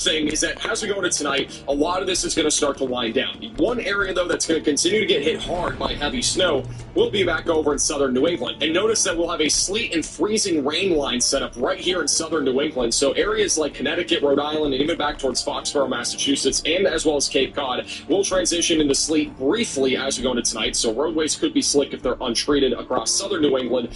thing is that as we go into tonight, a lot of this is going to start to wind down. The one area, though, that's going to continue to get hit hard by heavy snow will be back over in southern New England. And notice that we'll have a sleet and freezing rain line set up right here in southern New England. So areas like Connecticut, Rhode Island, and even back towards Foxborough, Massachusetts, and as well as Cape Cod will transition into sleet briefly as we go into tonight. So roadways could be slick if they're untreated across southern New England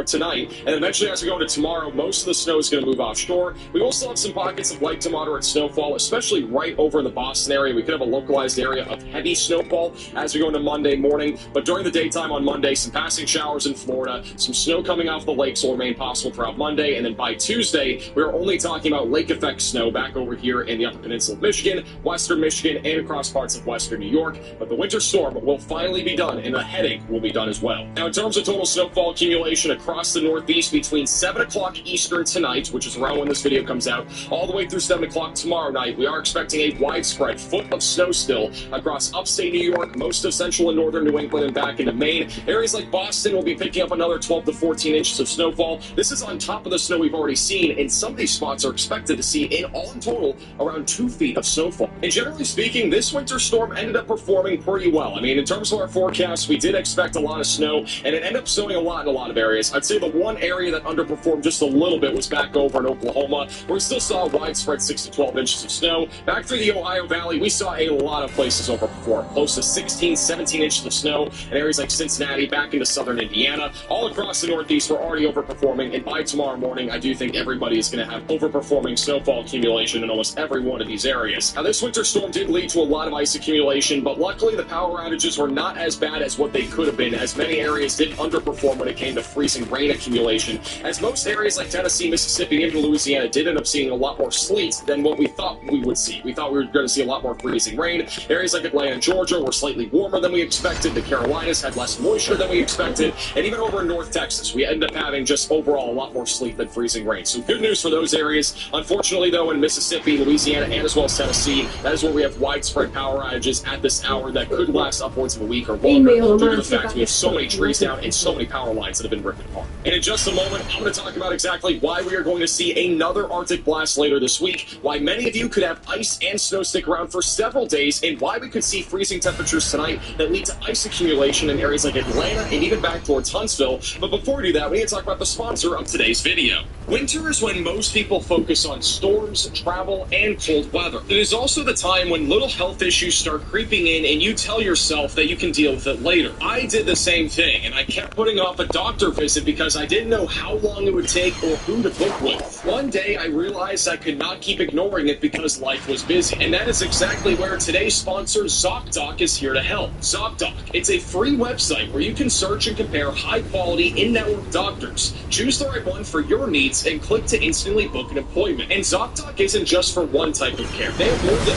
tonight. And eventually, as we go into tomorrow, most of the snow is going to move offshore. We will still have some pockets of light to moderate snowfall, especially right over in the Boston area. We could have a localized area of heavy snowfall as we go into Monday morning, but during the daytime on Monday, some passing showers in Florida, some snow coming off the lakes will remain possible throughout Monday, and then by Tuesday, we're only talking about lake effect snow back over here in the Upper Peninsula of Michigan, Western Michigan, and across parts of Western New York, but the winter storm will finally be done, and the headache will be done as well. Now, in terms of total snowfall accumulation across the Northeast between 7 o'clock Eastern tonight, which is around when this video comes out, all the way through 7 o'clock tomorrow night, we are expecting a widespread foot of snow still across upstate New York, most of central and northern New England, and back into Maine. Areas like Boston will be picking up another 12 to 14 inches of snowfall. This is on top of the snow we've already seen, and some of these spots are expected to see in total around 2 feet of snowfall. And generally speaking, this winter storm ended up performing pretty well. I mean, in terms of our forecast, we did expect a lot of snow, and it ended up snowing a lot in a lot of areas. I'd say the one area that underperformed just a little bit was back over in Oklahoma, where we still saw a widespread 6 to 12 inches of snow. Back through the Ohio Valley, we saw a lot of places overperform, close to 16, 17 inches of snow in areas like Cincinnati, back into southern Indiana. All across the Northeast, we're already overperforming, and by tomorrow morning, I do think everybody is going to have overperforming snowfall accumulation in almost every one of these areas. Now, this winter storm did lead to a lot of ice accumulation, but luckily the power outages were not as bad as what they could have been, as many areas did underperform when it came to freezing rain accumulation, as most areas like Tennessee, Mississippi, and Louisiana did end up seeing a lot more sleet than what we thought we would see. We thought we were going to see a lot more freezing rain. Areas like Atlanta and Georgia were slightly warmer than we expected. The Carolinas had less moisture than we expected. And even over in North Texas, we ended up having just overall a lot more sleet than freezing rain. So good news for those areas. Unfortunately, though, in Mississippi, Louisiana, and as well as Tennessee, that is where we have widespread power outages at this hour that could last upwards of a week or longer due to the fact we have so many trees down and so many power lines that have been ripped apart. And in just a moment, I'm going to talk about exactly why we are going to see another Arctic blast later this week, why many of you could have ice and snow stick around for several days, and why we could see freezing temperatures tonight that lead to ice accumulation in areas like Atlanta and even back towards Huntsville. But before we do that, we need to talk about the sponsor of today's video. Winter is when most people focus on storms, travel, and cold weather. It is also the time when little health issues start creeping in and you tell yourself that you can deal with it later. I did the same thing, and I kept putting off a doctor visit because I didn't know how long it would take or who to book with. One day, I realized I could not keep ignoring it because life was busy, and that is exactly where today's sponsor, ZocDoc, is here to help. ZocDoc, it's a free website where you can search and compare high-quality, in-network doctors. Choose the right one for your needs and click to instantly book an appointment. And ZocDoc isn't just for one type of care. They have more than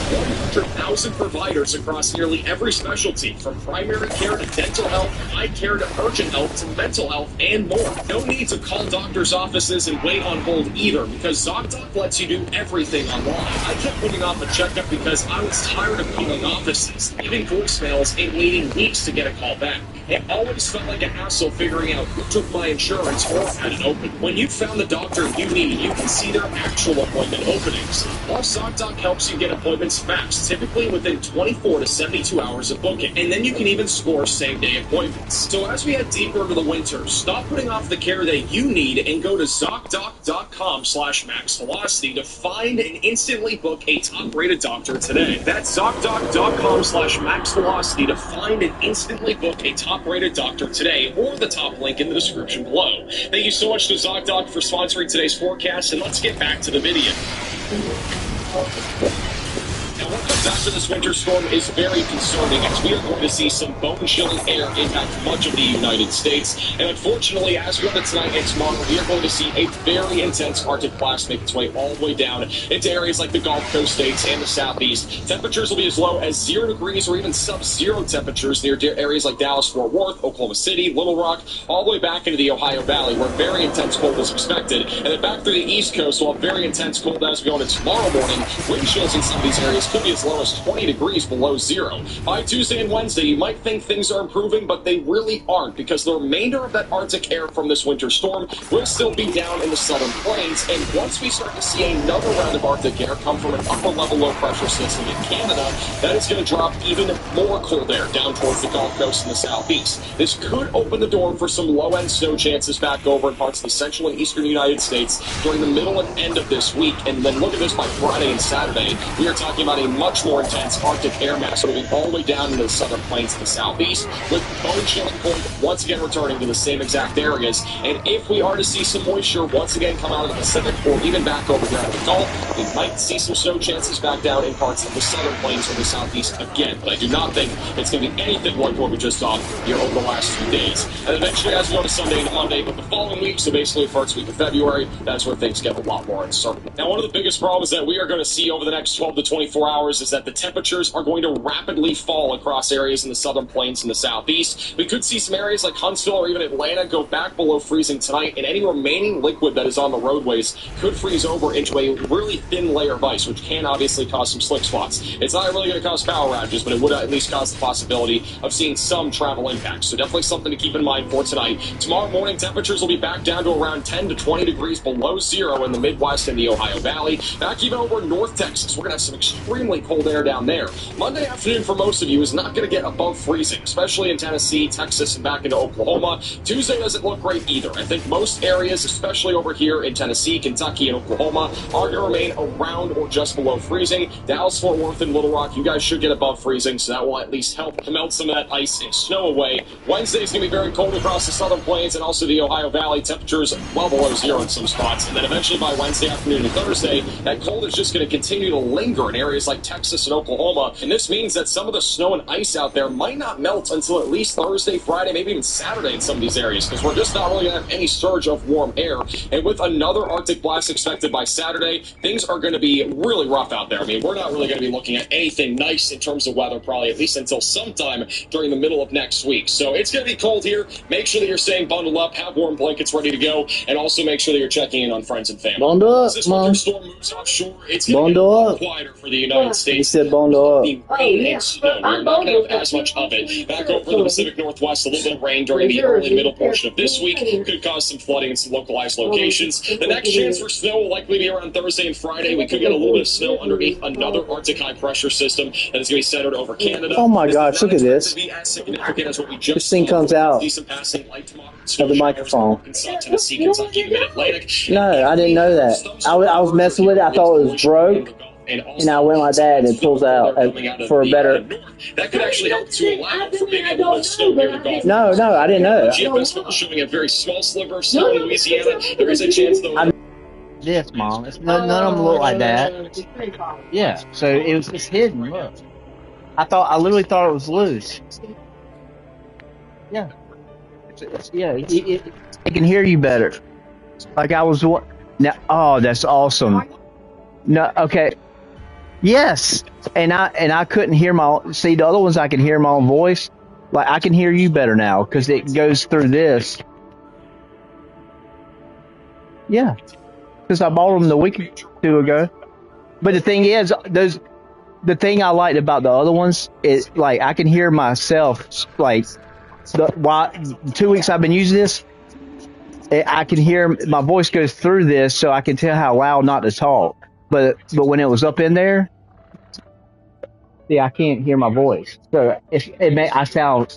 100,000 providers across nearly every specialty, from primary care to dental health, eye care to urgent health to mental health, and more. No need to call doctors' offices and wait on hold either, because ZocDoc lets you do everything online. I kept putting off a checkup because I was tired of calling offices, leaving voicemails, and waiting weeks to get a call back. It always felt like a hassle figuring out who took my insurance or had it open. When you've found the doctor you need, you can see their actual appointment openings. Plus, ZocDoc helps you get appointments fast, typically within 24 to 72 hours of booking. And then you can even score same-day appointments. So as we head deeper into the winter, stop putting off the care that you need and go to ZocDoc.com/maxvelocity to find and instantly book a top-rated doctor today. That's ZocDoc.com/maxvelocity to find and instantly book a top-rated doctor today, or the top link in the description below. Thank you so much to ZocDoc for sponsoring today's forecast, and let's get back to the video. Now, what comes after this winter storm is very concerning, as we are going to see some bone-chilling air impact much of the United States. And unfortunately, as we go into tonight and tomorrow, we are going to see a very intense Arctic blast make its way all the way down into areas like the Gulf Coast states and the Southeast. Temperatures will be as low as 0 degrees or even sub-zero temperatures near areas like Dallas, Fort Worth, Oklahoma City, Little Rock, all the way back into the Ohio Valley, where very intense cold is expected. And then back through the East Coast, we'll have very intense cold as we go into tomorrow morning. Wind chills in some of these areas Temperatures could be as low as 20 degrees below zero. By Tuesday and Wednesday, you might think things are improving, but they really aren't, because the remainder of that Arctic air from this winter storm will still be down in the southern plains. And once we start to see another round of Arctic air come from an upper-level low-pressure system in Canada, that is going to drop even more cold air down towards the Gulf Coast and the southeast. This could open the door for some low-end snow chances back over in parts of the central and eastern United States during the middle and end of this week. And then look at this, by Friday and Saturday, we are talking about a much more intense Arctic air mass moving all the way down into the southern plains to the southeast, with bone-chilling cold once again returning to the same exact areas. And if we are to see some moisture once again come out of the Pacific or even back over here out of the Gulf, we might see some snow chances back down in parts of the southern plains or the southeast again. But I do not think it's going to be anything like what we just saw here over the last few days. And eventually, as we go to Sunday and Monday, but the following week, so basically first week of February, that's where things get a lot more uncertain. Now, one of the biggest problems that we are going to see over the next 12 to 24 hours is that the temperatures are going to rapidly fall across areas in the southern plains and the southeast. We could see some areas like Huntsville or even Atlanta go back below freezing tonight, and any remaining liquid that is on the roadways could freeze over into a really thin layer of ice, which can obviously cause some slick spots. It's not really going to cause power outages, but it would at least cause the possibility of seeing some travel impacts. So definitely something to keep in mind for tonight. Tomorrow morning, temperatures will be back down to around 10 to 20 degrees below zero in the Midwest and the Ohio Valley. Back even over North Texas, we're going to have some extremely cold air down there. Monday afternoon for most of you is not going to get above freezing, especially in Tennessee, Texas, and back into Oklahoma. Tuesday doesn't look great either. I think most areas, especially over here in Tennessee, Kentucky, and Oklahoma, are going to remain around or just below freezing. Dallas, Fort Worth, and Little Rock, you guys should get above freezing, so that will at least help to melt some of that ice and snow away. Wednesday is going to be very cold across the southern plains and also the Ohio Valley. Temperatures well below zero in some spots. And then eventually by Wednesday afternoon and Thursday, that cold is just going to continue to linger in areas like Texas and Oklahoma. And this means that some of the snow and ice out there might not melt until at least Thursday, Friday, maybe even Saturday in some of these areas, because we're just not really going to have any surge of warm air. And with another Arctic blast expected by Saturday, things are going to be really rough out there. I mean, we're not really going to be looking at anything nice in terms of weather, probably at least until sometime during the middle of next week. So it's going to be cold here. Make sure that you're staying bundled up, have warm blankets ready to go, and also make sure that you're checking in on friends and family. Bundle up, as this winter storm moves offshore, it's going to be a lot quieter for the United States. He said bundle up. The rain and snow, we're not going to have as much of it. Back over in the Pacific Northwest, a little bit of rain during the early middle portion of this week could cause some flooding in some localized locations. The next chance for snow will likely be around Thursday and Friday. We could get a little bit of snow underneath another Arctic high pressure system that is going to be centered over Canada. Oh my gosh, look at this. This thing comes out of the microphone. No, I didn't know that. I was messing with it. I thought it was broke. And I went like that, and it pulls out for a better. That could actually help to allow for being able to snow here in the Gulf. No, I didn't know that. GFS showing a very small sliver of snow in Louisiana. There is a chance, though. This, Mom. None of them look like that. Yeah, so it's hidden. Look, I literally thought it was loose. Yeah, I can hear you better. Like I was now. Oh, that's awesome. No, okay. Yes, and I couldn't hear the other ones. I can hear my own voice. Like I can hear you better now because it goes through this. Yeah, because I bought them the week or two ago. But the thing is, the thing I liked about the other ones is like I can hear myself. Like 2 weeks I've been using this, I can hear my voice goes through this, so I can tell how loud not to talk. But when it was up in there, see, I can't hear my voice. So I sound.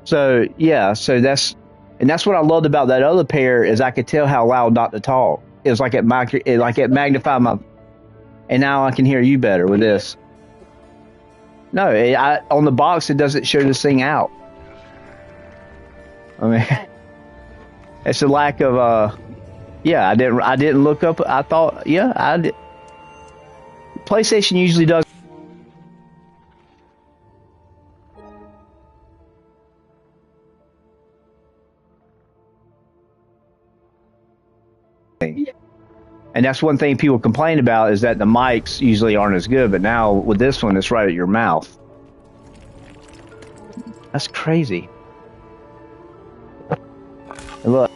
So yeah, so that's what I loved about that other pair is I could tell how loud not to talk. It was like it magnified my, and now I can hear you better with this. No, on the box it doesn't show this thing out. I mean, it's a lack of yeah. I didn't look up. I thought I did. PlayStation usually does. And that's one thing people complain about is that the mics usually aren't as good, but now with this one, it's right at your mouth. That's crazy. And look.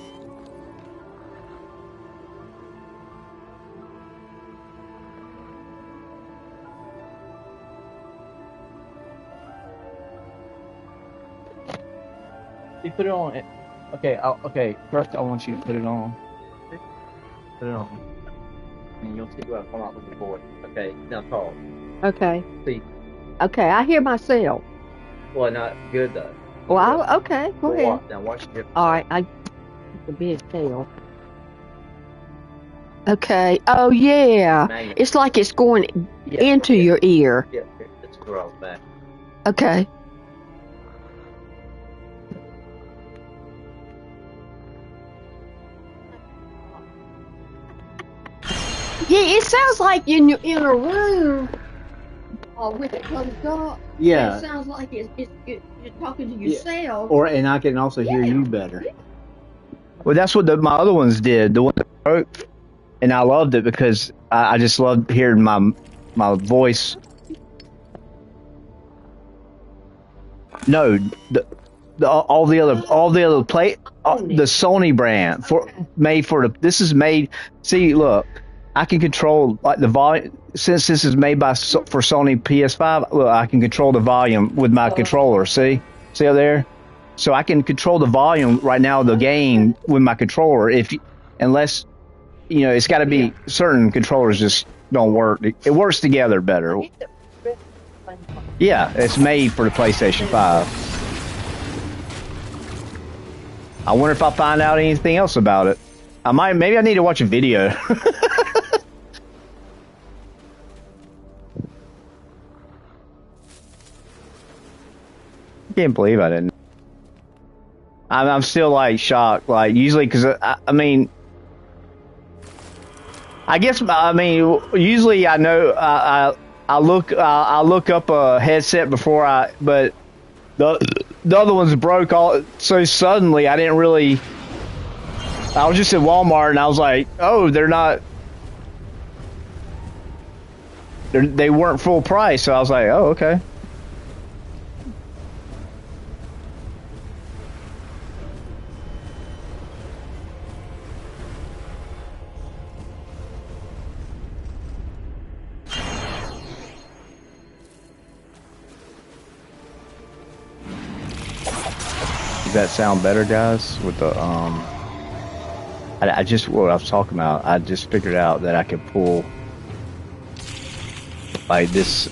You put it on. Okay, okay. First, I want you to put it on. Put it on. And you'll see what I come out with your voice. Okay, now talk. Okay. See. Okay, I hear myself. Well, not good though. Well, okay, go ahead. Now watch it. All right, I the big tail. Okay. Oh yeah. It's like it's going into your ear. Yeah, it's gross back. Okay. Yeah, it sounds like in a room with it closed up. Yeah. It sounds like you're talking to yourself. And I can also hear you better. Well, that's what my other ones did. The one that broke, and I loved it because I just loved hearing my voice. No, all the other play the Sony brand this is made. See, look, I can control like the volume since this is made for Sony PS5. Look, I can control the volume with my controller. See up there. So I can control the volume right now of the game with my controller. Unless it's got to be certain controllers just don't work. It works together better. Yeah, it's made for the PlayStation 5. I wonder if I'll find out anything else about it. Maybe I need to watch a video. I can't believe I didn't. I'm still like shocked. Like usually, because usually I know I look up a headset before but the other ones broke so suddenly. I didn't really. I was just at Walmart and I was like, oh, they weren't full price. So I was like, oh, okay. Does that sound better, guys? With the I just what I was talking about. I just figured out that I could pull like the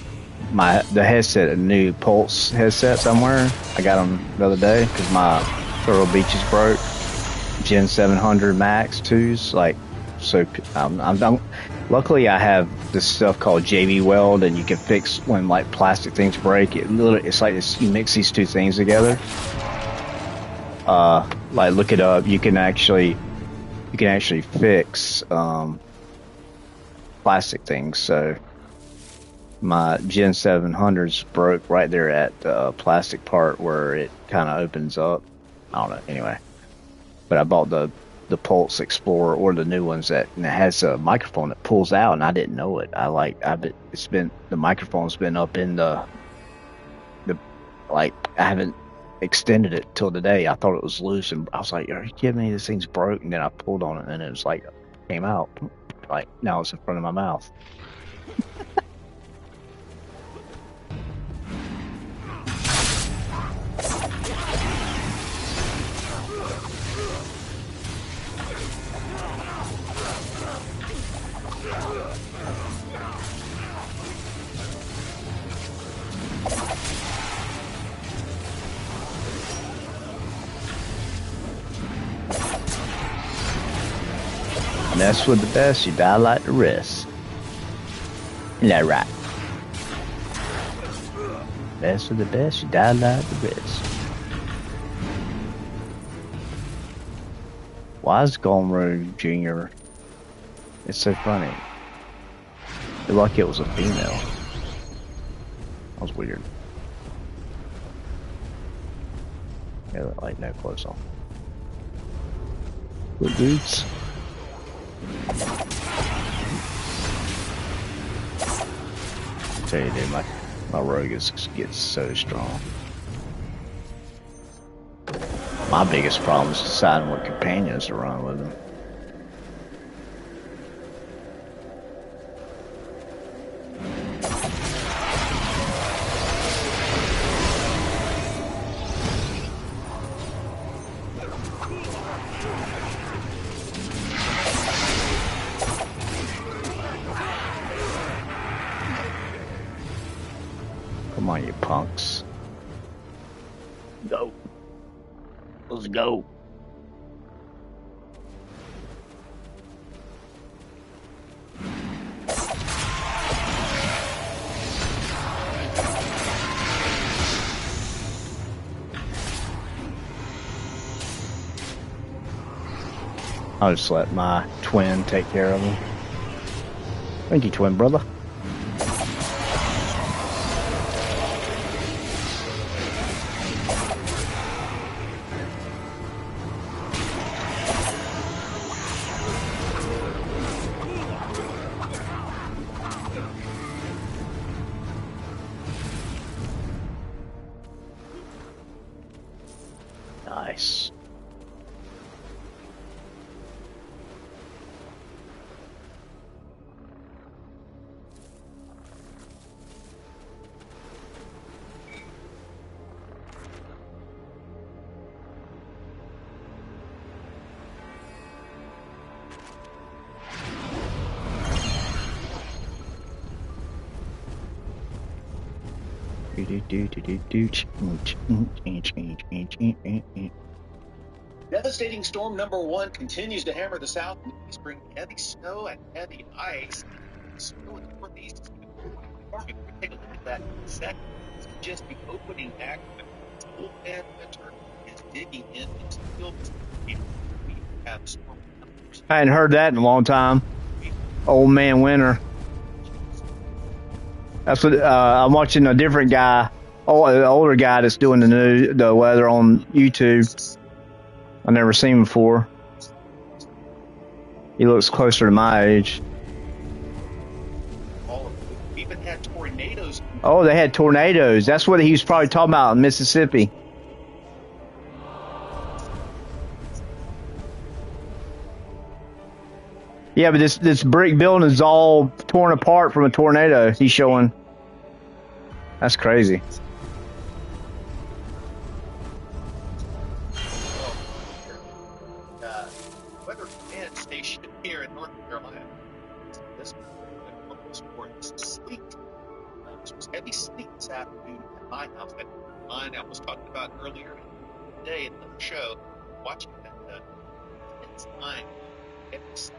headset, a new Pulse headset somewhere. I got them the other day because my Turtle Beaches broke. Gen 700 Max 2s, like so. Luckily, I have this stuff called JV Weld, and you can fix when like plastic things break. It's like this, you mix these two things together. Like look it up. You can actually fix plastic things. So my Gen 700s broke right there at the plastic part where it kind of opens up. I don't know. Anyway, but I bought the Pulse Explorer or the new ones that has a microphone that pulls out, and I didn't know it. The microphone's been up in the I haven't extended it till today. I thought it was loose, and I was like, "Are you kidding me? This thing's broke." And then I pulled on it, and it was like came out. Like now it's in front of my mouth. Mess with the best, you die like the rest. Isn't that right? Mess with the best, you die like the rest. Why is GoneRogue Jr.? It's so funny. I feel like it was a female. That was weird. Yeah, like no clothes on. Good boots. I tell you, dude, my rogue gets so strong. My biggest problem is deciding what companions to run with him. Come on, you punks. Go. Let's go. I'll just let my twin take care of him. Thank you, twin brother. Nice. Devastating storm number 1 continues to hammer the south and east, bringing heavy snow and heavy ice. Snow in the northeast is going to be warming. We're going to take a look at that in a second. It's just the opening act. Old man Winter is digging in and still we have storm numbers. I hadn't heard that in a long time. Old man Winter. That's what I'm watching a different guy, an older guy that's doing the weather on YouTube. I've never seen him before. He looks closer to my age. We even had tornadoes. Oh, they had tornadoes. That's what he was probably talking about in Mississippi. Yeah, but this brick building is all torn apart from a tornado. He's showing. That's crazy. Weather command station here in North Carolina. This was sleet. This was heavy sleet this afternoon at my house. That line I was talking about earlier today in the show. Watching that intense line. Heavy sleet.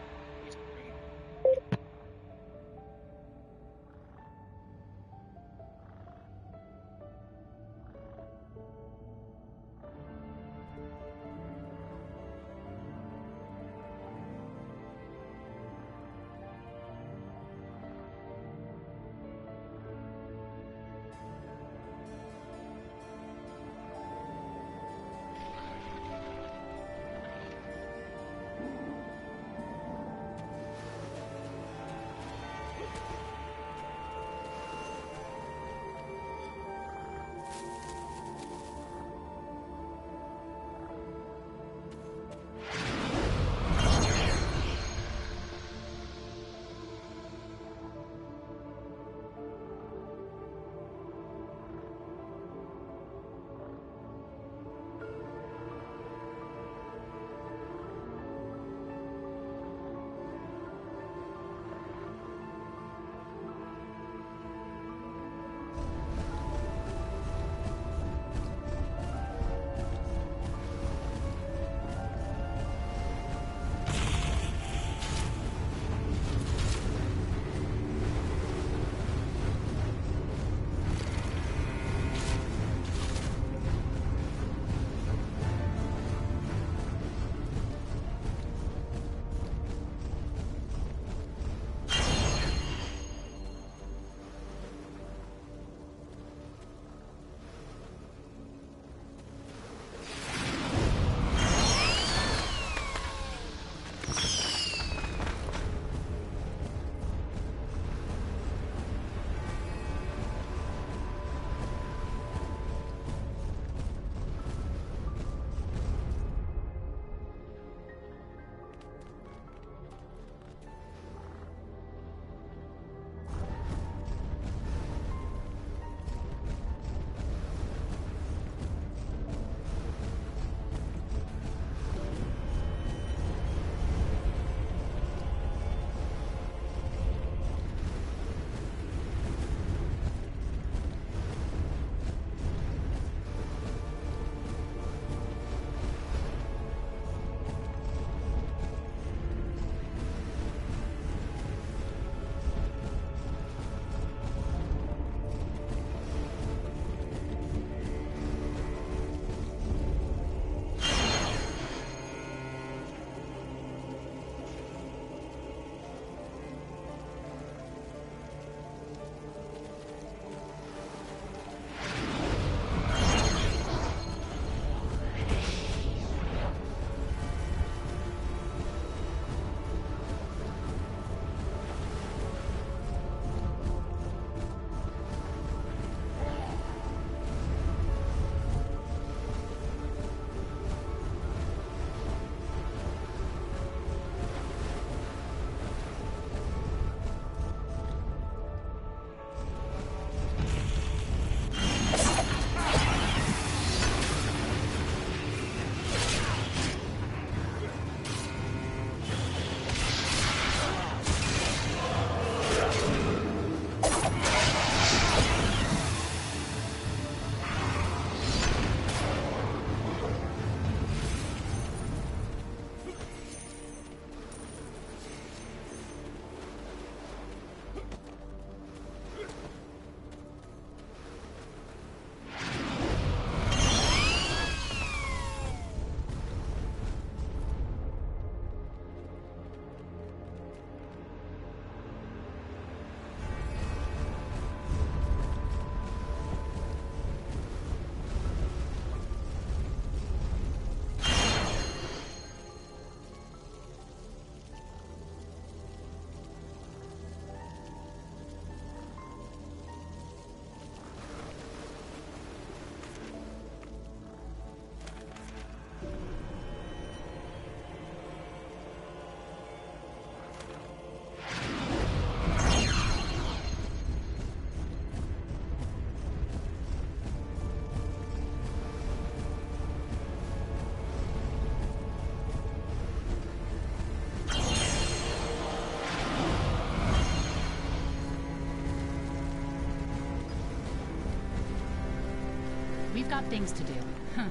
We've got things to do. Huh.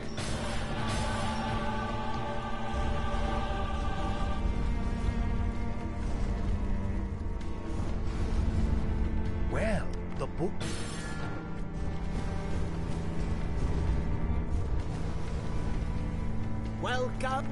Well, the book. Welcome,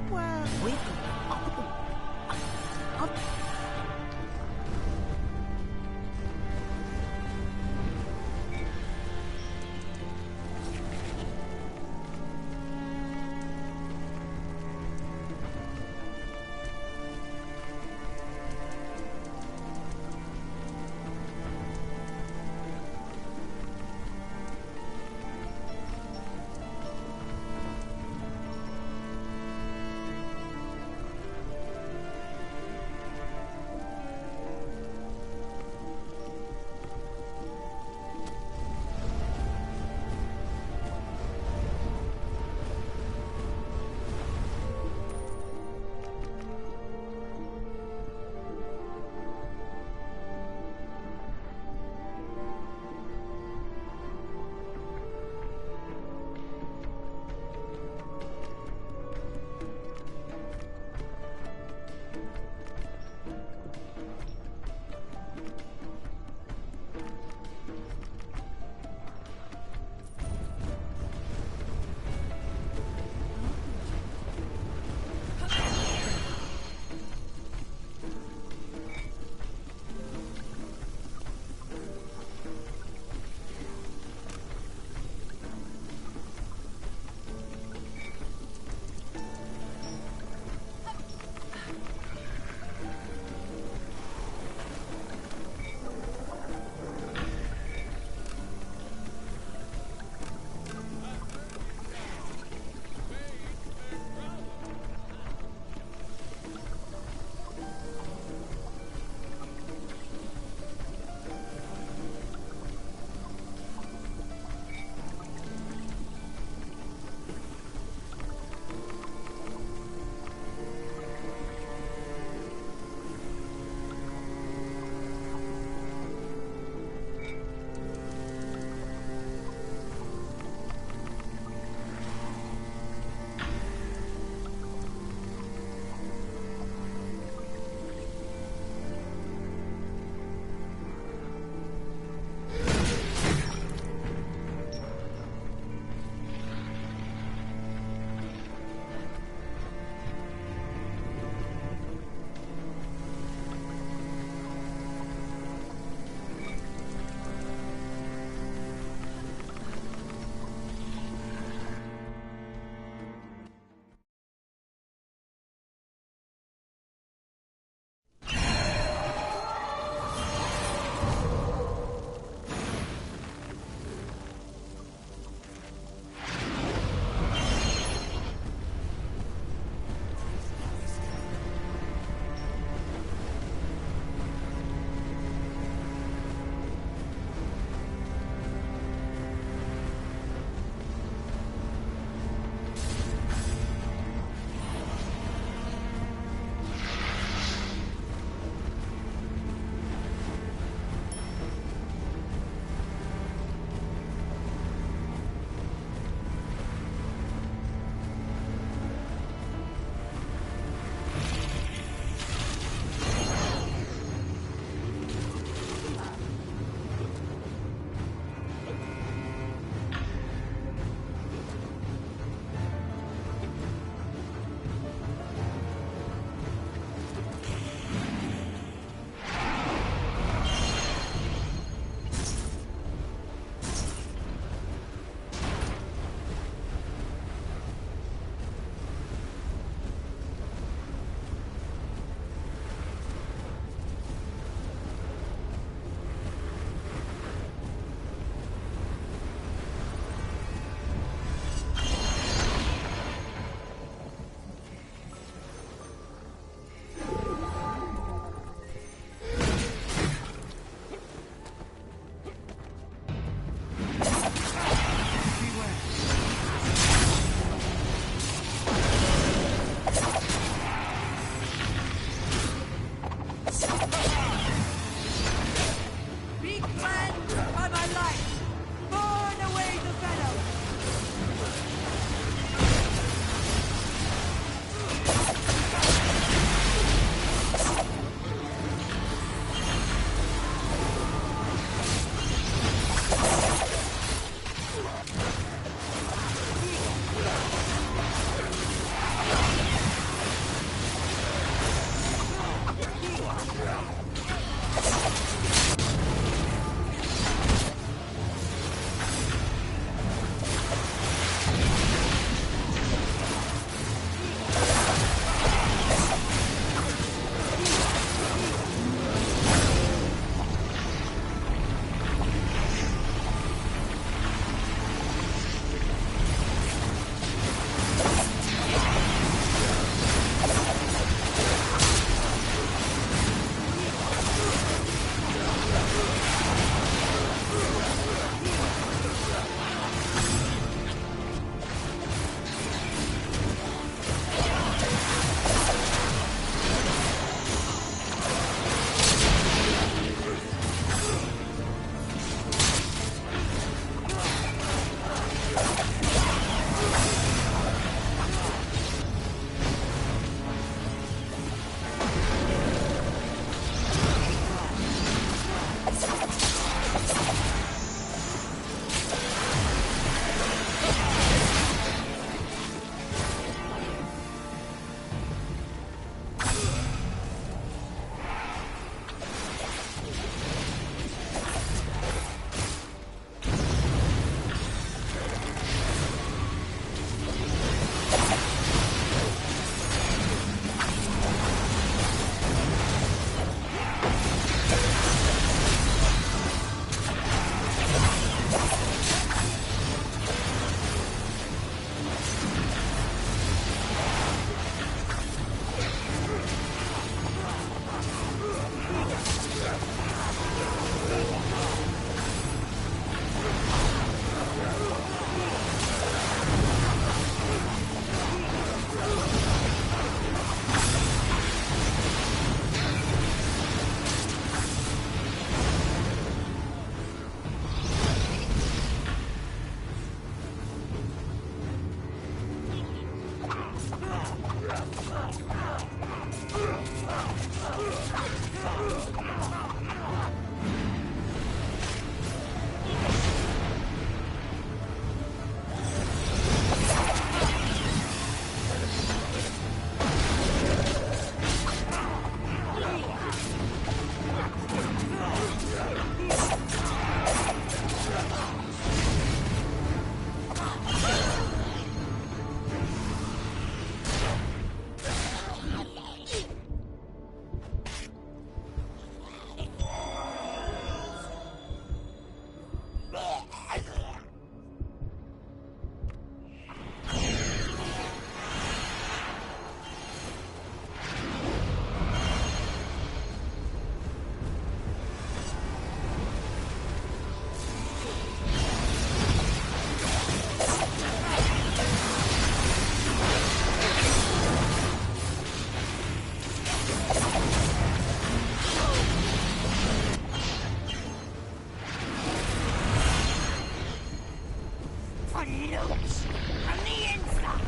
looks from the inside.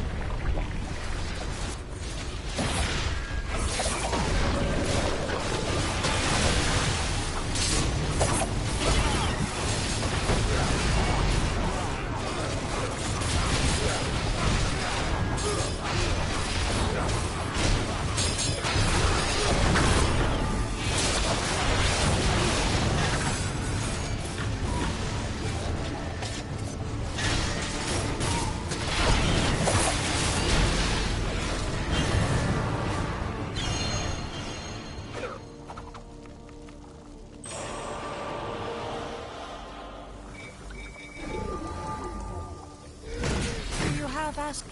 You have asked.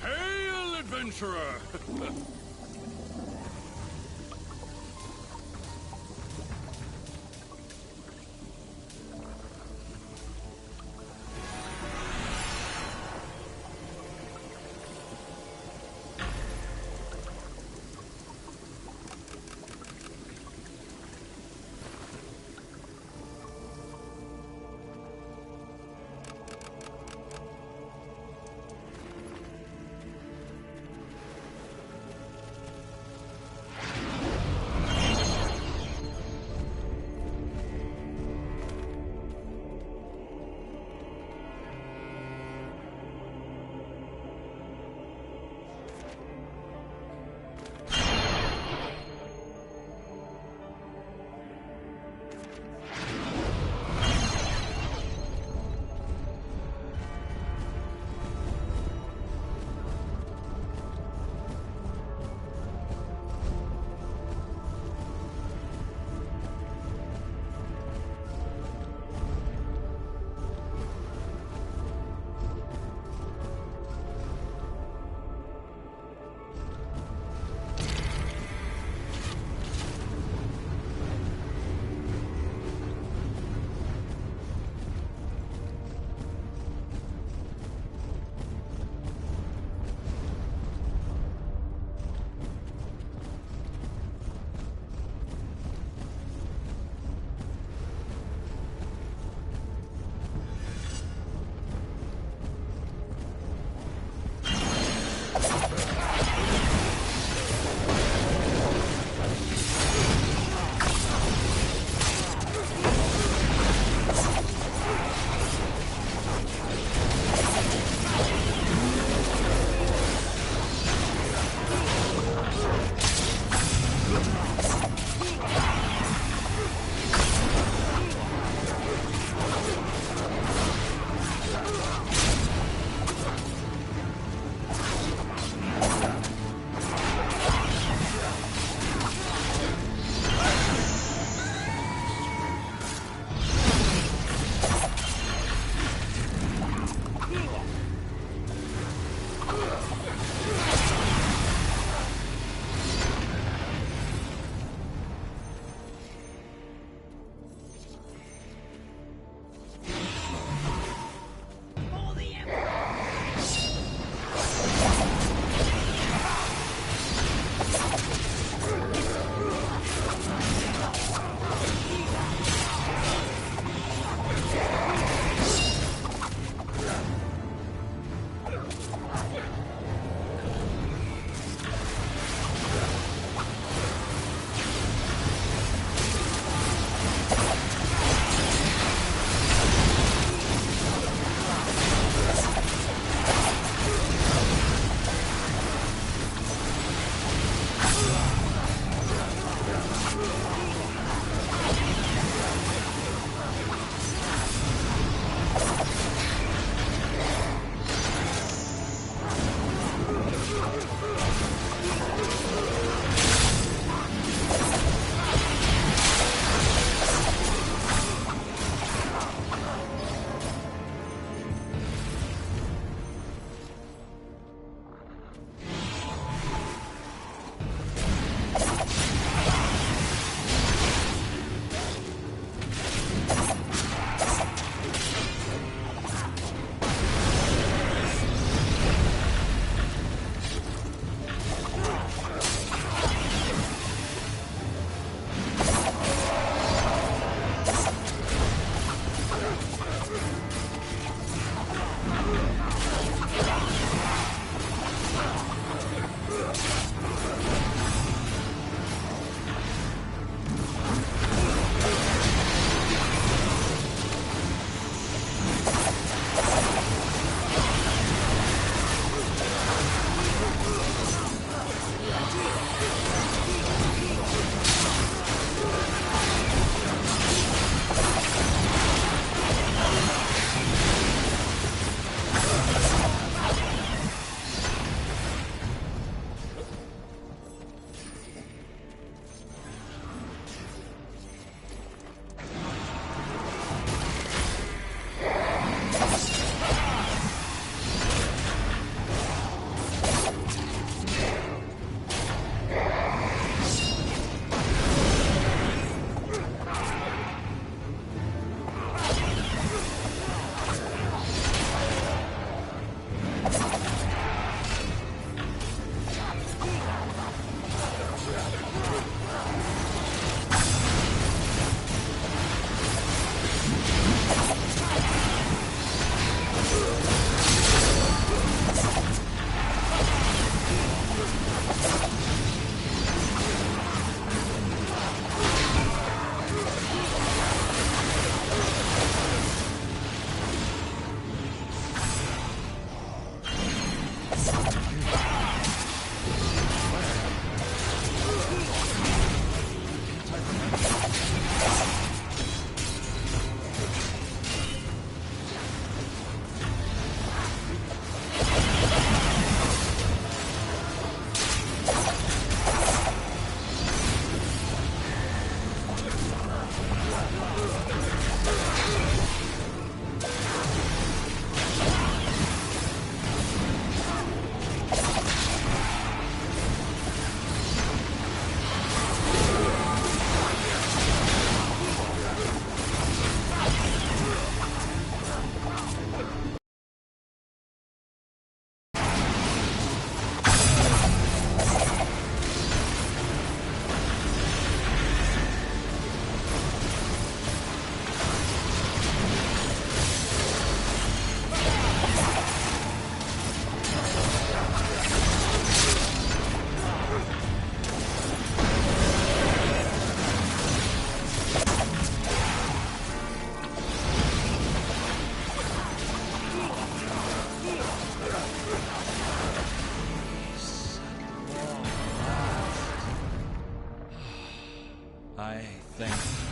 Hail, adventurer! I thank you.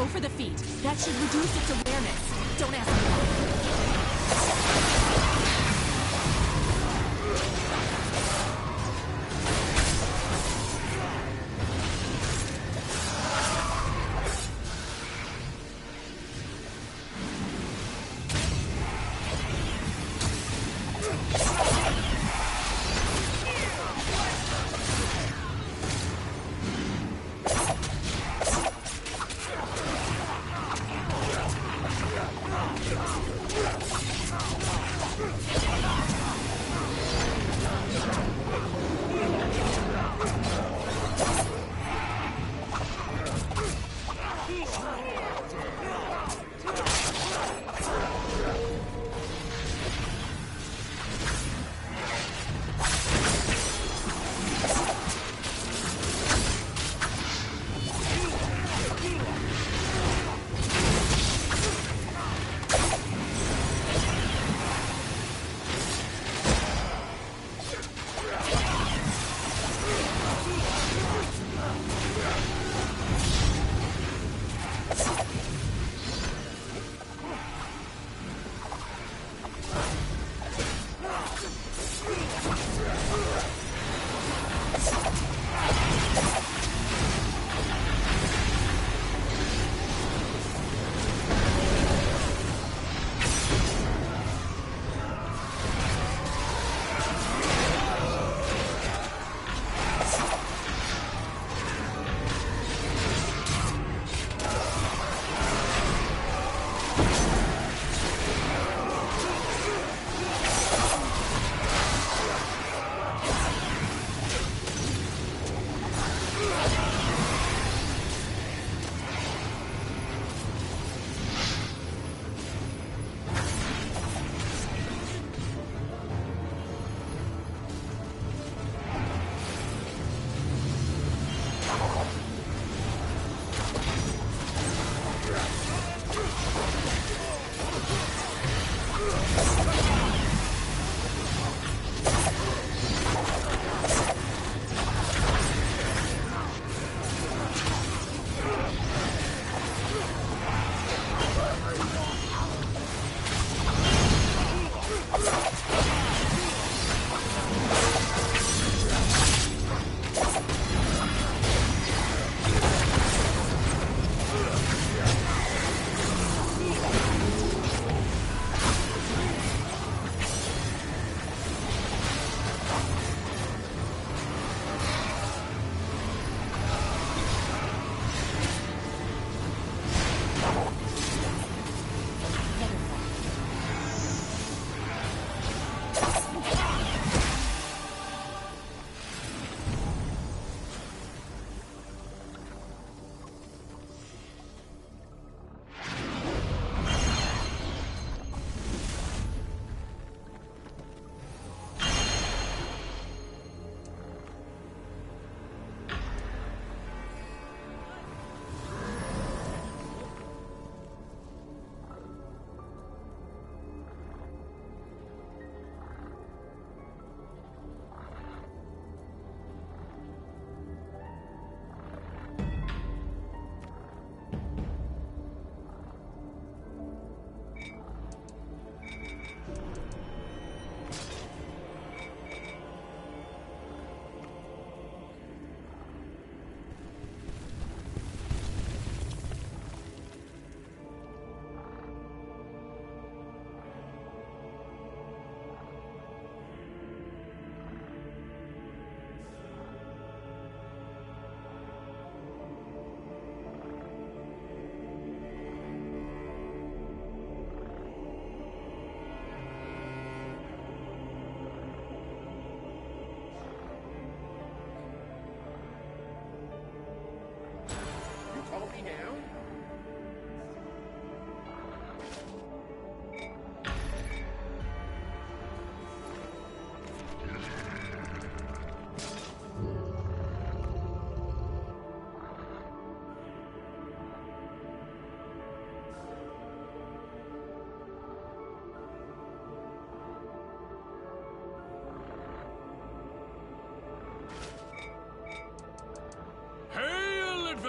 Go for the feet. That should reduce its awareness. Don't ask me why.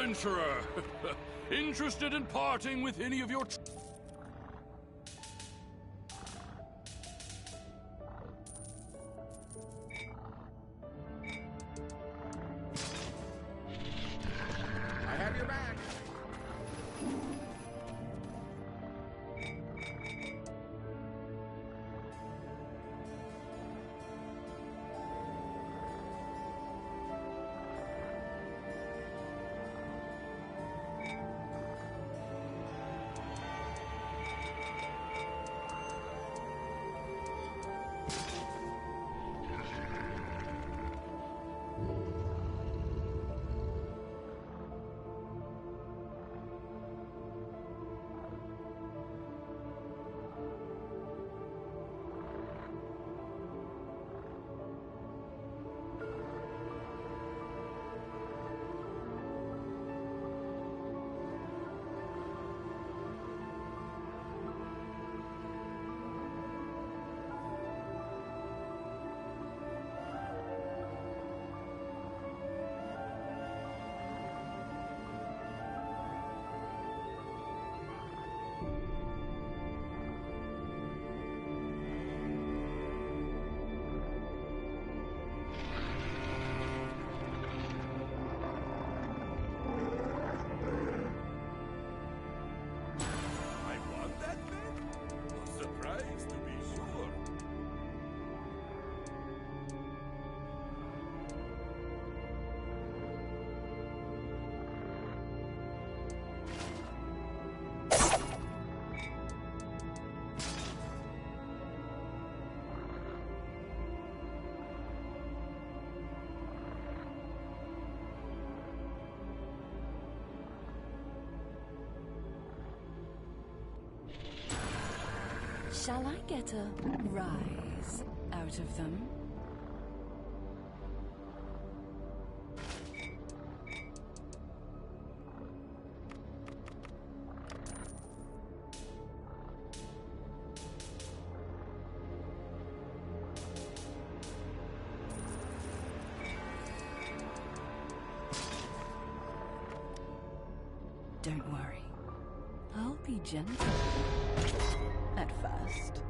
adventurer. Interested in parting with any of your... I have your back. Shall I get a rise out of them? Don't worry. I'll be gentle. At first.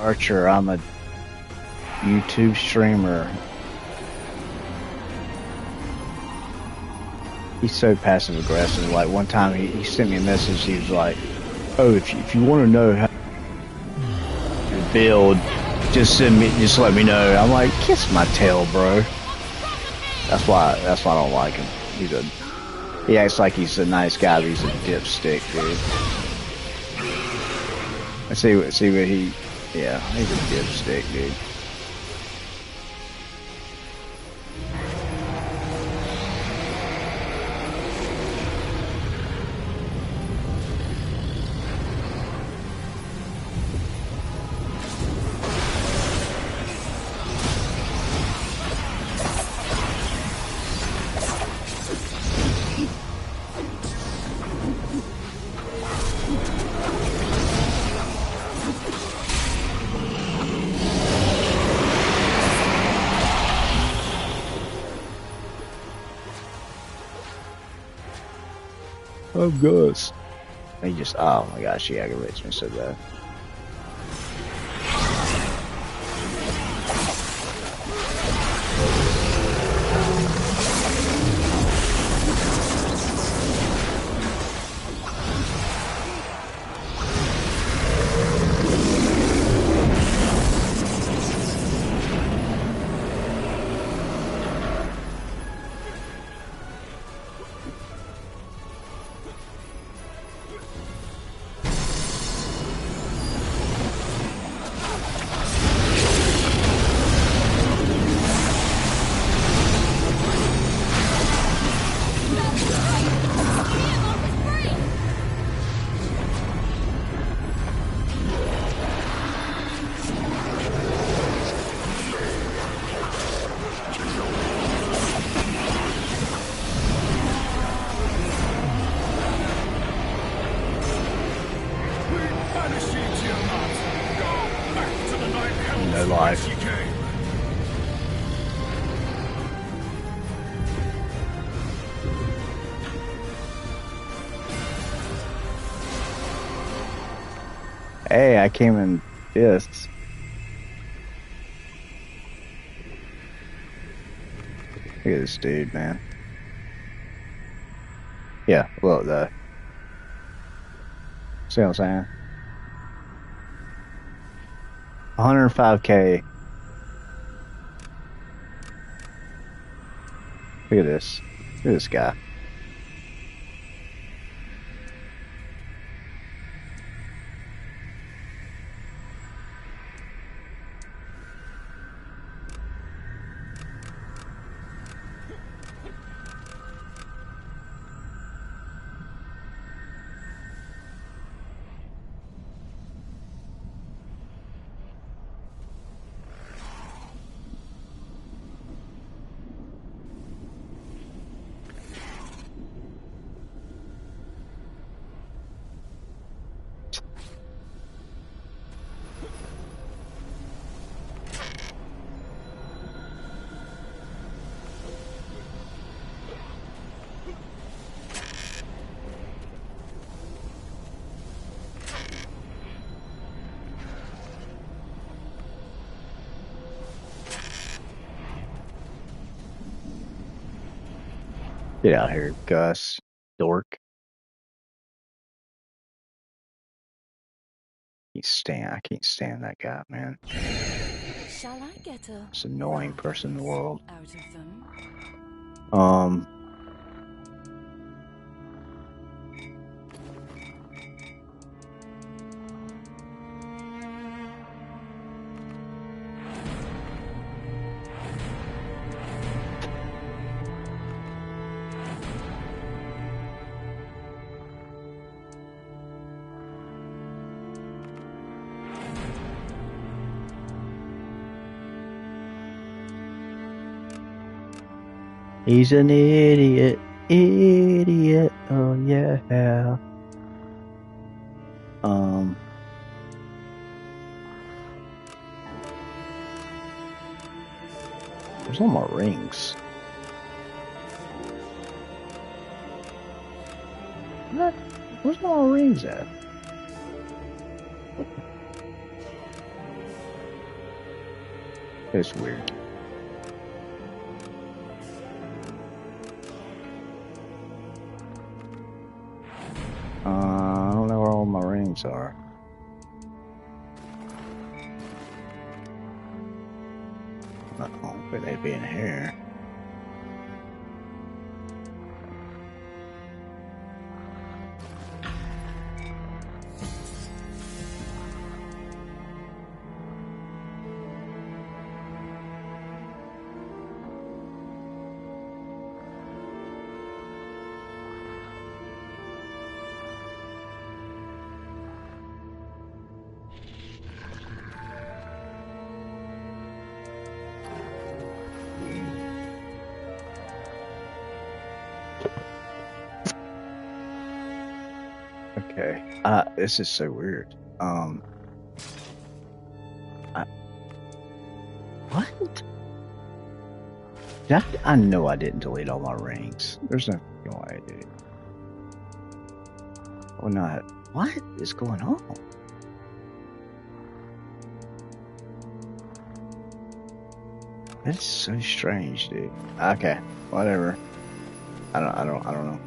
Archer, I'm a YouTube streamer. He's so passive aggressive. Like one time he sent me a message. He was like, "Oh, if you want to know how to build, just let me know." I'm like, "Kiss my tail, bro." That's why I don't like him. He acts like he's a nice guy, but he's a dipstick, dude. I see what he. Yeah, he's a dipstick, dude. Oh gosh. He just, oh my gosh, he aggravates me so bad. No life. Hey, I came in fists. Look at this dude, man. Yeah, well, see what I'm saying? 105K. Look at this. Look at this guy. Get out here, Gus. Dork. I can't stand that guy, man. Shall I get a Most annoying person in the world. out of them? He's an idiot. Idiot. Oh, yeah. Where's all my rings? What? Where's all my rings at? It's weird. I don't know where all my rings are. Uh-oh, but they'd be in here. Okay. This is so weird. What? I know I didn't delete all my rings. There's no way, dude. Oh, not. What is going on? That's so strange, dude. Okay, whatever. I don't know.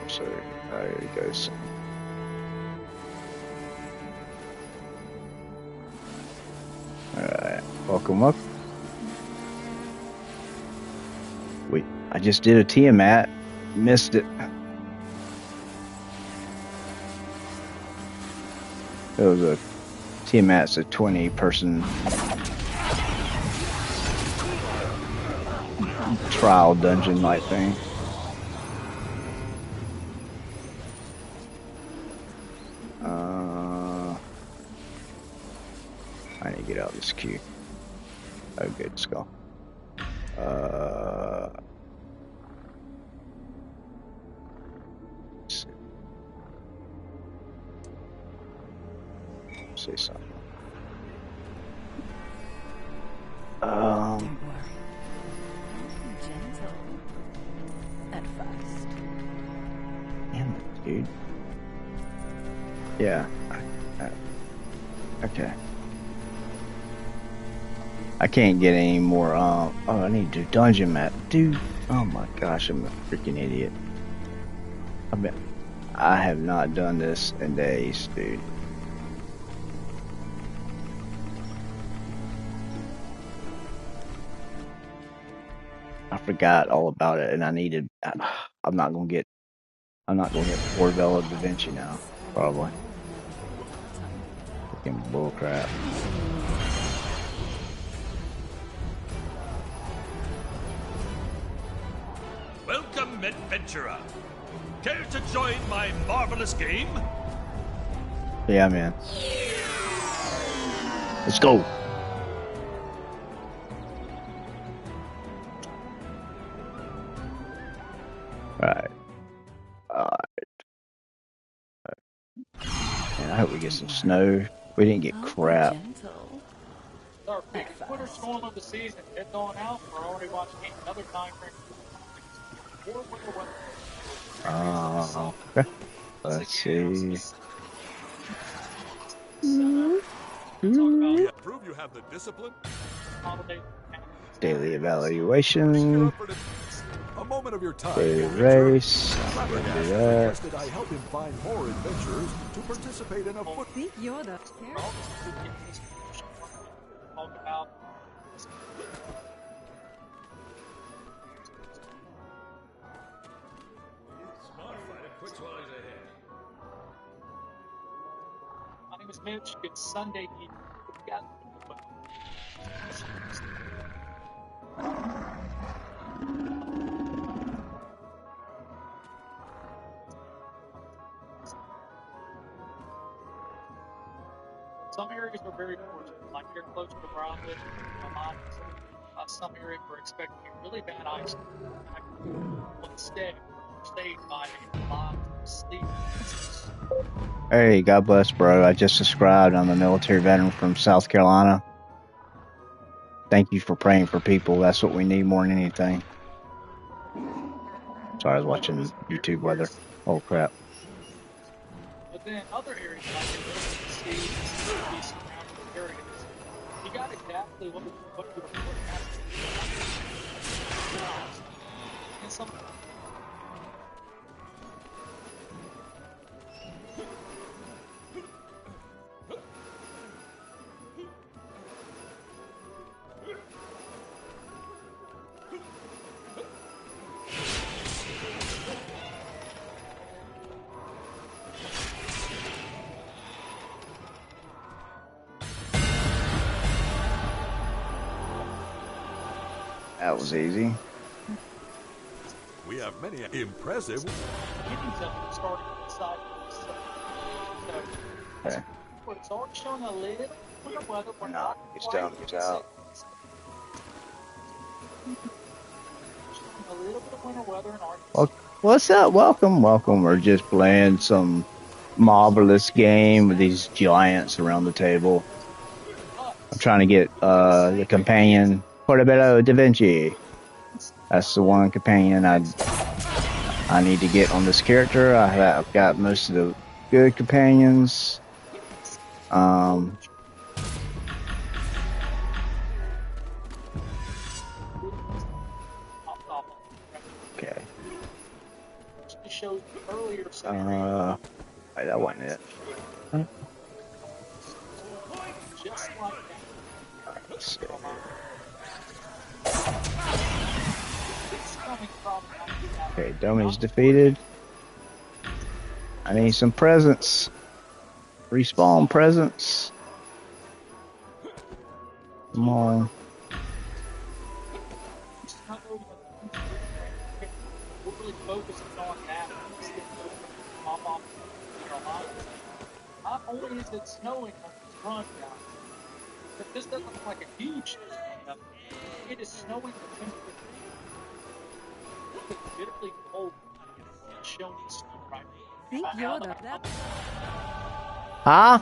So there it goes. Alright, welcome up. Wait, I just did a Tiamat, missed it. It was a Tiamat's a 20-person trial dungeon like thing. I need to get out of this queue. Oh, good, let's go. Let's see. Say something. Gentle at first. Damn it, dude. Yeah. Okay. I can't get any more, oh, I need to do dungeon map. Dude, oh my gosh, I'm a freaking idiot. I have not done this in days, dude. I forgot all about it, and I needed, I'm not gonna get 4 Vela Da Vinci now, probably. Freaking bullcrap. Welcome, adventurer. Care to join my marvelous game? Yeah, man. Let's go. Alright. Man, I hope we get some snow. We didn't get crap. Our biggest winter storm of the season. It's on out. We're already watching another time frame. Okay. Let's see. Prove you have the discipline. Daily evaluation. A moment of your time. Daily race. I'm gonna do that. Suggested I help him find more adventurers to participate in a foot. I think you're the My name is Mitch. It's Sunday evening. We got some areas areas are very fortunate. Like here close to where I live, some areas were expecting a really bad ice. But instead, we're saved by a lot of sleep. Hey, God bless, bro. I just subscribed. I'm a military veteran from South Carolina. Thank you for praying for people. That's what we need more than anything. Sorry, I was watching YouTube weather. Oh, crap. But then other areas like in the sea, these surrounding areas, you got exactly what you were asking. And some That was easy. We have many impressive. starting inside. Okay. It's already showing a little bit of weather. We're not He's down, he's out. a little bit of winter weather in Arkansas. Well, what's up? Welcome, welcome. We're just playing some marvelous game with these giants around the table. I'm trying to get the companion Portobello Da Vinci. That's the one companion I need to get on this character. I've got most of the good companions. Okay. That wasn't it. Let's see. Okay, Domi's defeated. I need some presents. Respawn presents. Come on. Not only is it snowing on this run down, but this doesn't look like a huge snow. It is snowing the temperature. It's bitterly cold. It's showing snow right now. Think you're the Huh?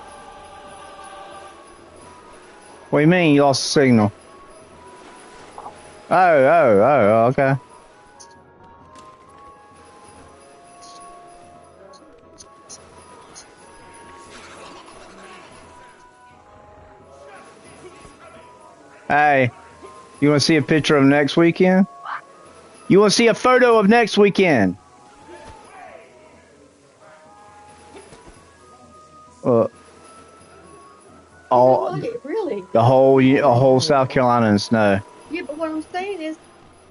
What do you mean you lost the signal? Oh, okay. Hey, you want to see a picture of next weekend? You want to see a photo of next weekend? Really? The whole South Carolina in snow. Yeah, but what I'm saying is,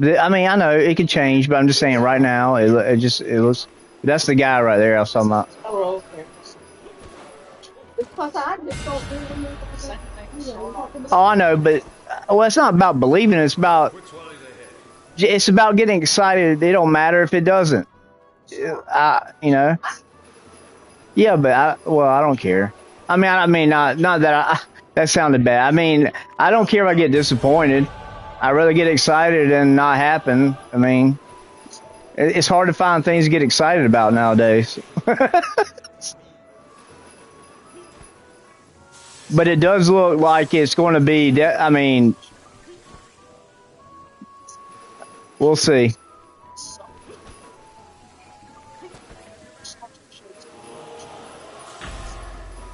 I mean, I know it could change, but I'm just saying right now it looks. That's the guy right there I was talking about. oh, okay. Because I just don't believe it. Oh, I know, but well, it's not about believing. It's about getting excited. It don't matter if it doesn't. You know. Yeah, but I don't care. I mean, not that that sounded bad. I mean, I don't care if I get disappointed. I'd rather get excited than not happen. I mean, it's hard to find things to get excited about nowadays. But it does look like it's going to be, I mean, we'll see.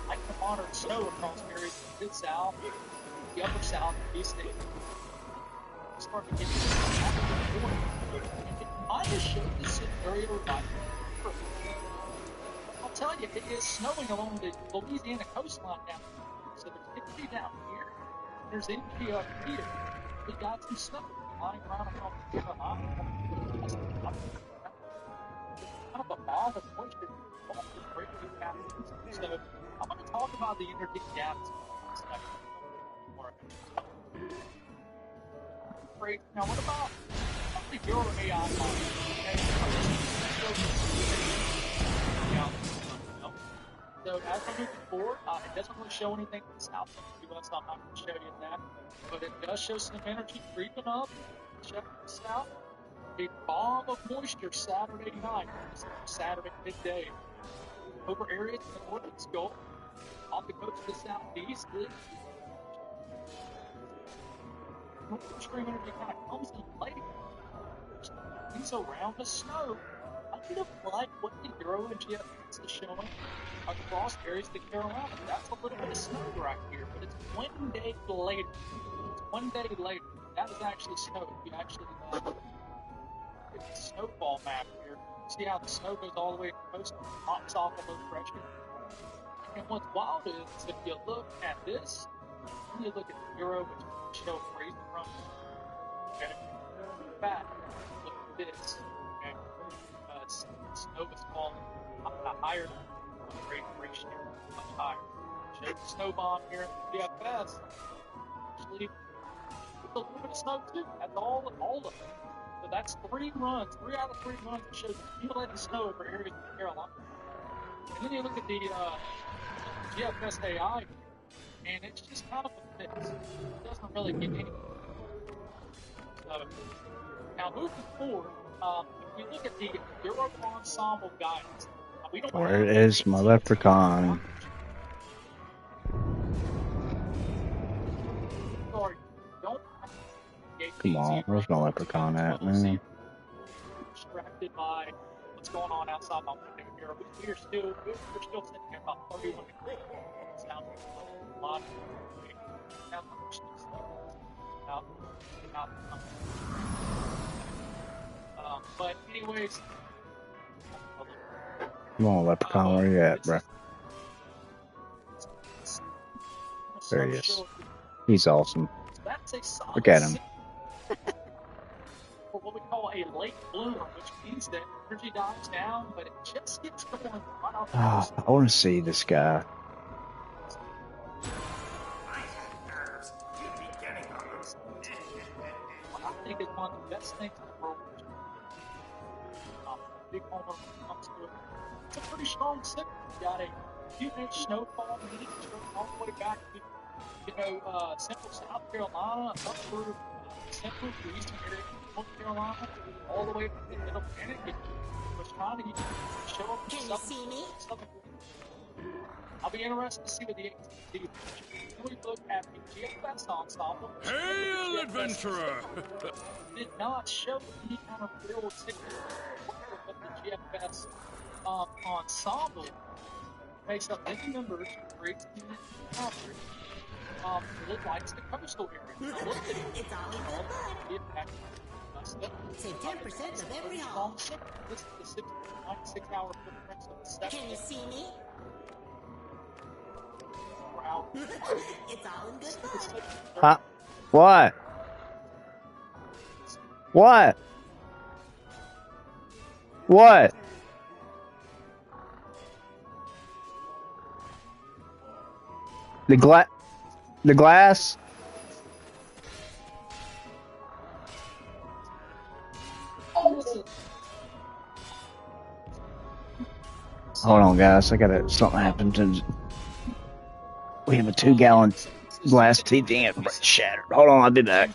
Like the modern snow across areas of the mid-south, the upper south, and east state. Start to get I just showed this scenario right. I'll tell you, it is snowing along the Louisiana coastline down here. So there's empty down here, there's empty up here. We got some snow lying around across the Carolina. Kind of a ball of moisture. So I'm going to talk about the energy gaps. Great. Now what about your AI model? So So as we're moving forward, it doesn't really show anything in the south of the U.S. I'm not going to show you that, but it does show some energy creeping up. Check this out. A bomb of moisture Saturday night, Saturday midday, over areas in the northeast Gulf, off the coast of the southeast. Extreme energy kind of comes in late. Things around the snow. Kind of like what the Euro and GFS is showing across areas of the Carolinas. That's a little bit of snow right here, but it's 1 day later. It's 1 day later. That is actually snow. If you actually look at the snowfall map here, see how the snow goes all the way to the coast and pops off a low pressure. And what's wild is if you look at this, and you look at the Euro, which show freezing from, okay? In fact, look at this, okay? Snow is falling higher than the rate of ratio, much higher. Show the snow bomb here in the GFS. Actually, it's a little bit of snow too. That's all of it. So that's 3 out of 3 runs that shows accumulated snow over areas of the Carolinas. And then you look at the GFS AI, and it's just kind of a mix. It doesn't really get any. So now moving forward, if we look at the Euro Ensemble guidance, we don't Where is my leprechaun? Sorry, don't. Come on, where's my leprechaun at, man? Distracted by what's going on outside my window here. We're still sitting at about 31 degrees. Sounds like a lot of but anyways, Come on, leprechaun, where you at, bro? There he is. He's awesome. Look at him. For what we call a late bloomer, which means that energy dies down, but it just gets going right off the coast. I want to see this guy. What I think is one of the best things in the world. Big homer when it comes to it. It's a pretty strong signal. You got a few-inch snowfall, meaning all the way back to, central South Carolina, up through central to eastern area of North Carolina, all the way to the middle Atlantic. Was trying to show up. Can you see me? I'll be interested to see what the AT&T do. When we look at the GFS ensemble, Hail, adventurer! did not show any kind of real signal of the GFS ensemble makes up many members, creates the coverage. It looks like it's the coastal area. Now look at it. It's all in Save 10% of every haul. This is the 96-hour footprints of the step. Can you see me? It's all in good fun. Huh? What? What? What? The glass? Hold on, guys. Something happened to. We have a 2-gallon glass TV and it's shattered. Hold on, I'll be back.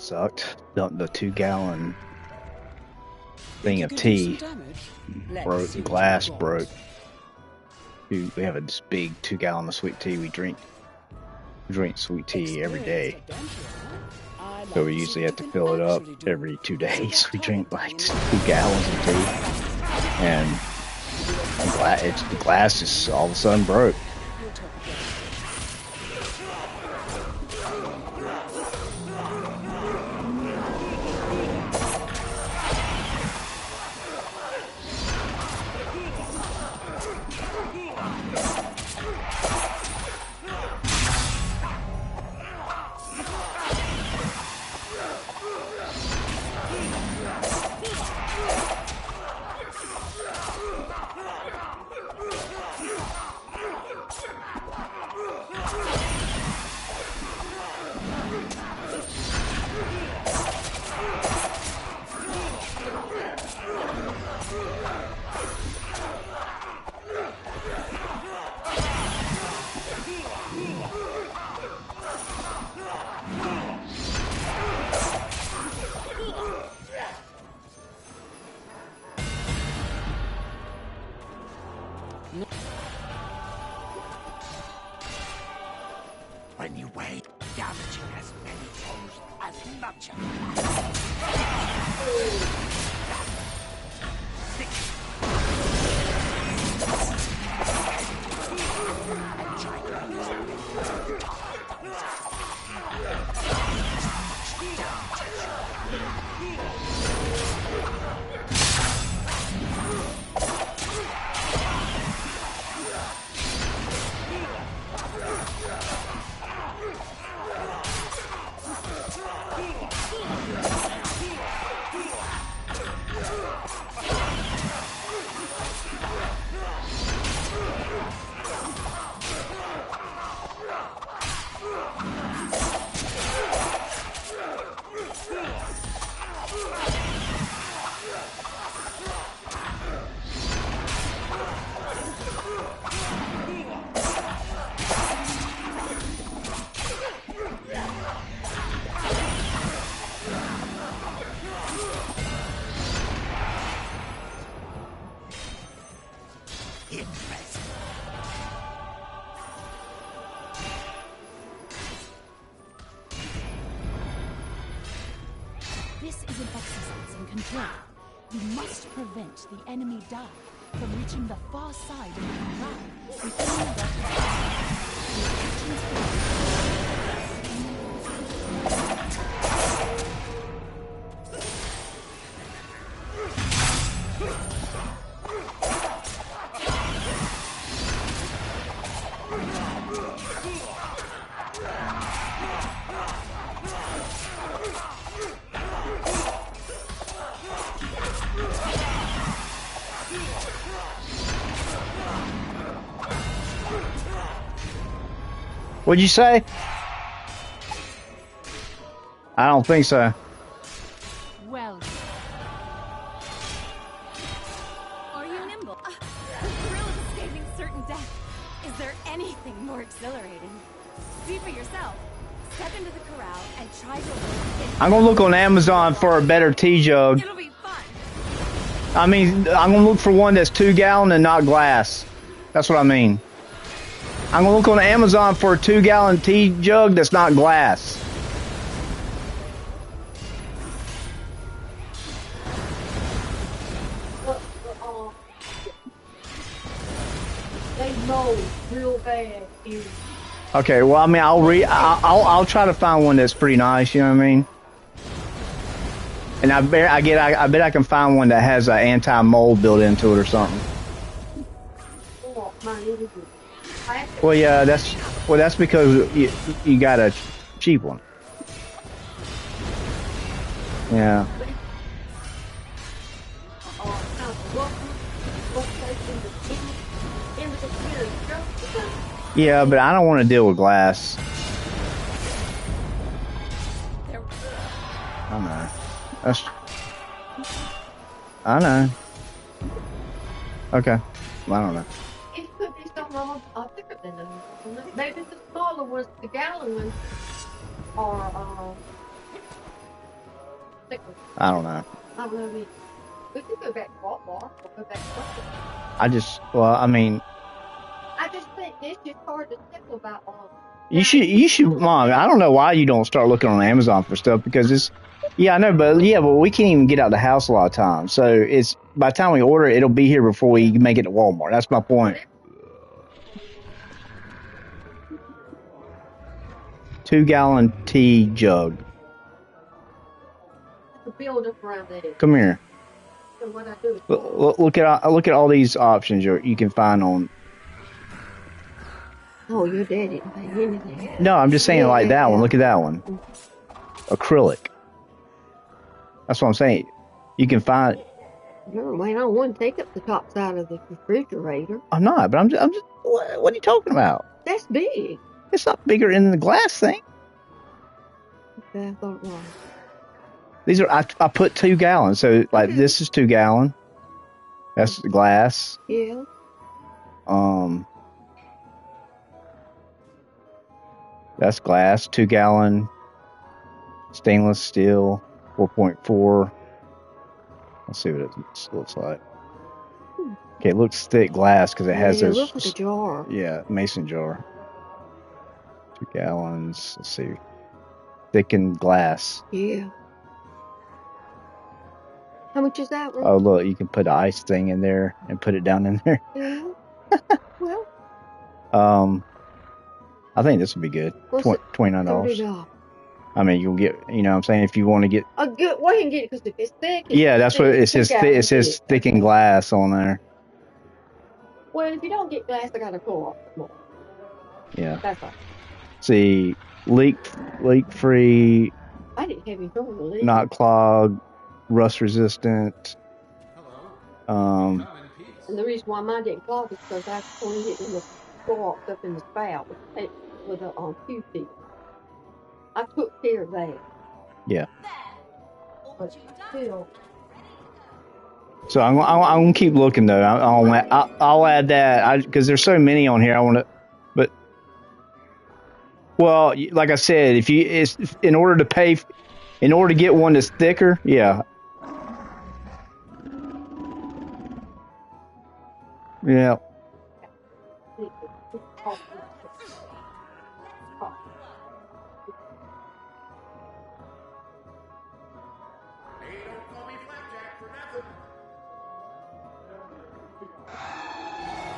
sucked. The 2-gallon thing of tea broke. The glass broke. We have this big 2-gallon of sweet tea. We drink sweet tea every day. So we usually have to fill it up every 2 days. We drink like 2 gallons of tea, and the glass just all of a sudden broke. When you weigh, damaging as many foes as nurture. This is an exercise in control. You must prevent the enemy dive from reaching the far side of the corral within the What'd you say? I don't think so. Well, are you nimble? The thrill of escaping certain death. Is there anything more exhilarating? See for yourself. Step into the corral and try to. I'm gonna look on Amazon for a better tea jug. It'll be fun. I mean, I'm gonna look for one that's 2-gallon and not glass. That's what I mean. I'm gonna look on Amazon for a 2-gallon tea jug that's not glass. They mold real bad here. Okay, well, I mean, I'll try to find one that's pretty nice. You know what I mean? And I bet I can find one that has an anti-mold built into it or something. Well, yeah, that's because you got a cheap one. Yeah. Yeah, but I don't want to deal with glass. I know. I know. Okay. I don't know. It could be something thicker than them. Maybe the smaller ones, the gallon ones, are I don't know. I don't know. We could go back to Walmart or go back to Walmart. I just, well, I mean, I just think it's just hard to tell about you should, Mom. I don't know why you don't start looking on Amazon for stuff because it's, yeah, I know, but we can't even get out of the house a lot of times. So it's by the time we order it, it'll be here before we make it to Walmart. That's my point. 2-gallon tea jug. build up around there. Come here. So what I do is Look at all these options you can find on. oh, your dad didn't pay anything. No, I'm just saying like that one. Look at that one. Acrylic. That's what I'm saying. You can find. No, man, I don't want to take up the top side of the refrigerator. I'm not, but I'm just. What are you talking about? That's big. It's not bigger than the glass thing. Okay, I thought it was. These are I put 2 gallons, so like this is 2 gallon. That's the glass. Yeah. That's glass, 2 gallon, stainless steel, 4.4. Let's see what it looks like. Okay, it looks thick glass because it has those. It looks like a jar. Yeah, mason jar. 2 gallons. Let's see. Thickened glass. Yeah. How much is that one? Oh, look, you can put an ice thing in there and put it down in there. Yeah. Well. I think this would be good. $29. $30. I mean, you'll get, you know what I'm saying, if you want to get. A good way and get it because if it's thick. Yeah, that's what it says. It says thickened glass on there. Well, if you don't get glass, I gotta go off more. Yeah. That's all. See, leak free. I didn't have any trouble with it. Not clogged, rust resistant. And the reason why mine didn't clog is because I poured it in the sparks up in the spout with a Q-tip. I took care of that. Yeah. But still. So I'm gonna keep looking though. I'll add that because there's so many on here. I want to, but well, like I said, in order to get one that's thicker, yeah. Yeah.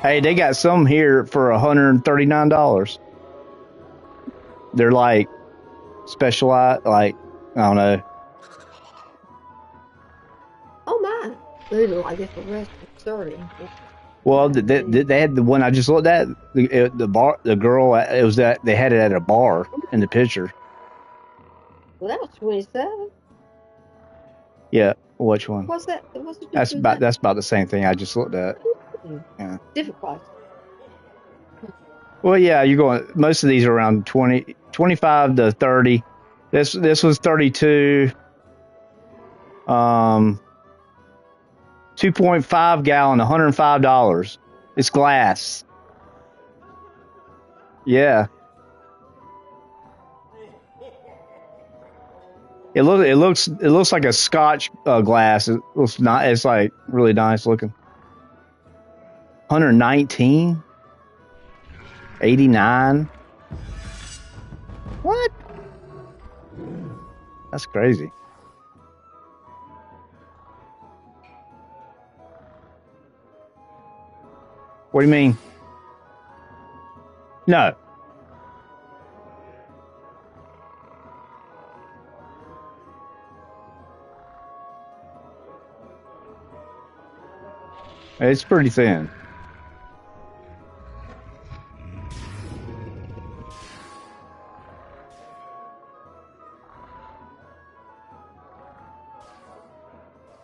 Hey, they got some here for $139. They're like specialized, like, I don't know. Oh my! They look like it's a restaurant serving. Well, they had the one I just looked at. The girl, it was that they had it at a bar in the picture. Well, that was 27. Yeah, which one? What's that? What's the That's about the same thing I just looked at. Yeah. Different price. Well, yeah, you're going. Most of these are around 25 to 30. This was 32. 2.5 gallon, $105. It's glass. Yeah. It looks like a Scotch glass. It looks not. It's like really nice looking. 119. 89. What? That's crazy. What do you mean? No. It's pretty thin.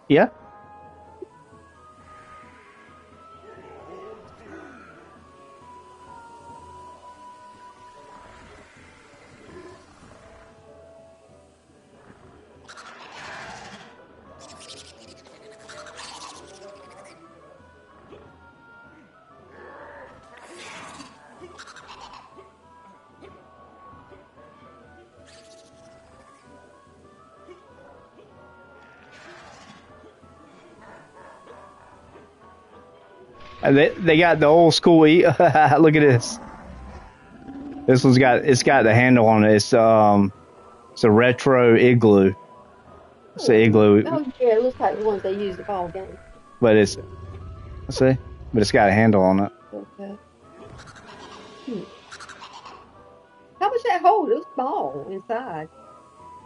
Yeah. They got the old school. Look at this. This one's got the handle on it. It's a retro igloo. It's an igloo. Oh yeah, it looks like the ones they use at ball games. But it's got a handle on it. Okay. How much that hold? It was small inside.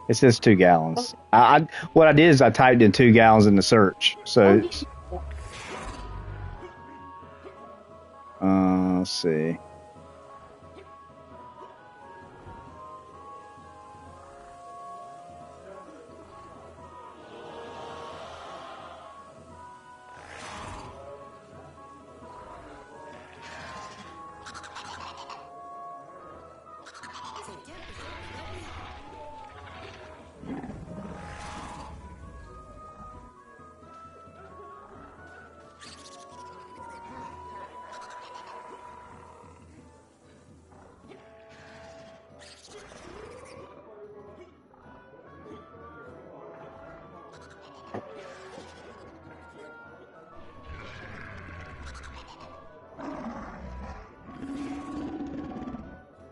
It says 2 gallons. What I did is I typed in 2 gallons in the search. So, let's see.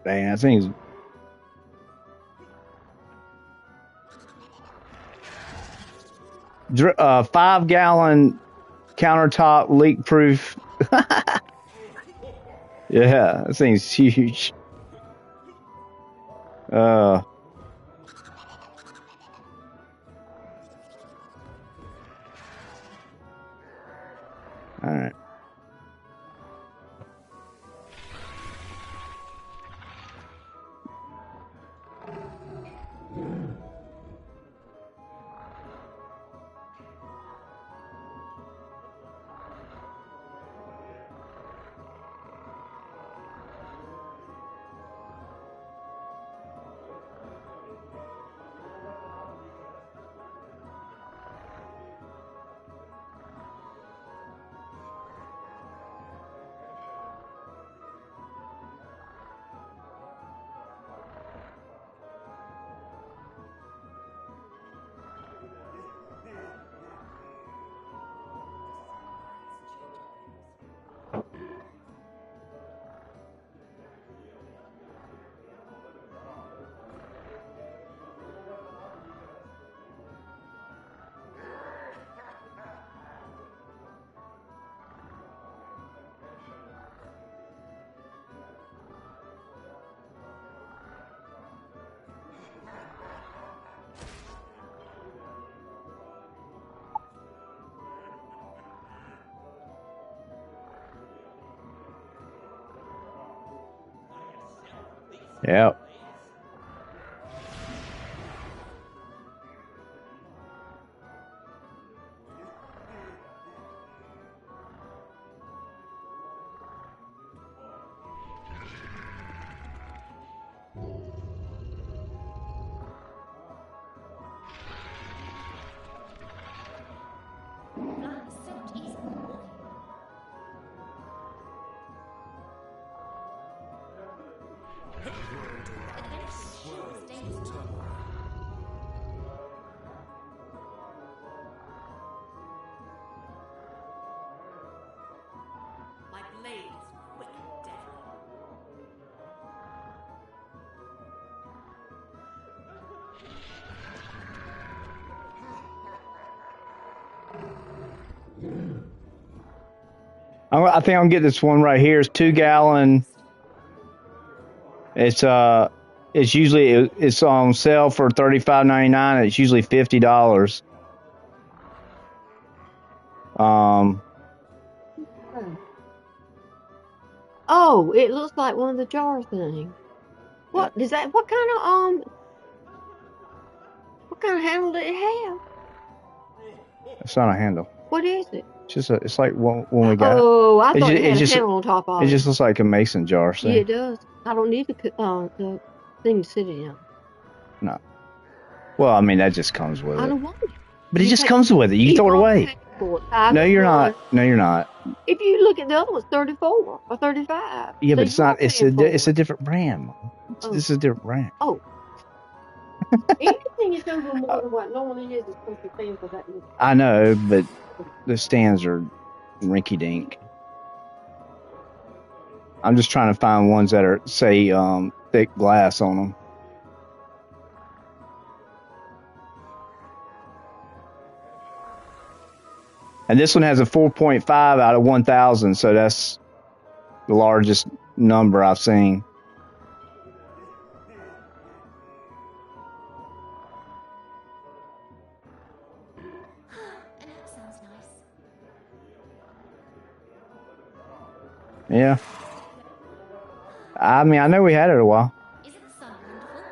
Dang, that thing's... a 5-gallon countertop leak-proof. Yeah, that thing's huge. All right. Yeah. I think I'll get this one right here. It's 2-gallon. It's usually it's on sale for $35.99. It's usually $50. Oh, it looks like one of the jar things. What is that? What kind of handle did it have? It's not a handle. What is it? It's like when we got. Oh, I thought it had a handle on top of it. It just looks like a mason jar. So. Yeah, it does. I don't need the thing to sit in. No. Well, I mean that just comes with it. I don't want it. But it just comes with it. You can throw it away. No, you're not. No, you're not. If you look at the other one's 34 or 35. Yeah, but it's not. It's a different brand. This is a different brand. Oh. Anything is over more than what normally is supposed to be paying for that. I know, but the stands are rinky dink. I'm just trying to find ones that are, say, thick glass on them. And this one has a 4.5 out of 1,000, so that's the largest number I've seen. Sounds nice. Yeah. I mean, I know we had it a while. Isn't the sun wonderful?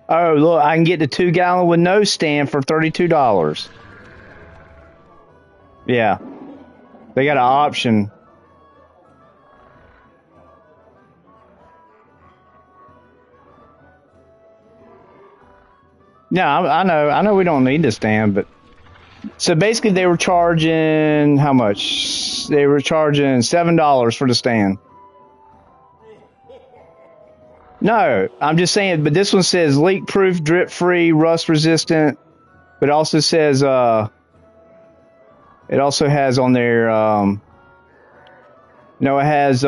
Oh, look, I can get the 2-gallon with no stand for $32. Yeah. They got an option. Yeah, I know we don't need the stand, but so basically they were charging how much? They were charging $7 for the stand. No, I'm just saying, but this one says leak proof, drip free, rust resistant, but it also says it also has on there it has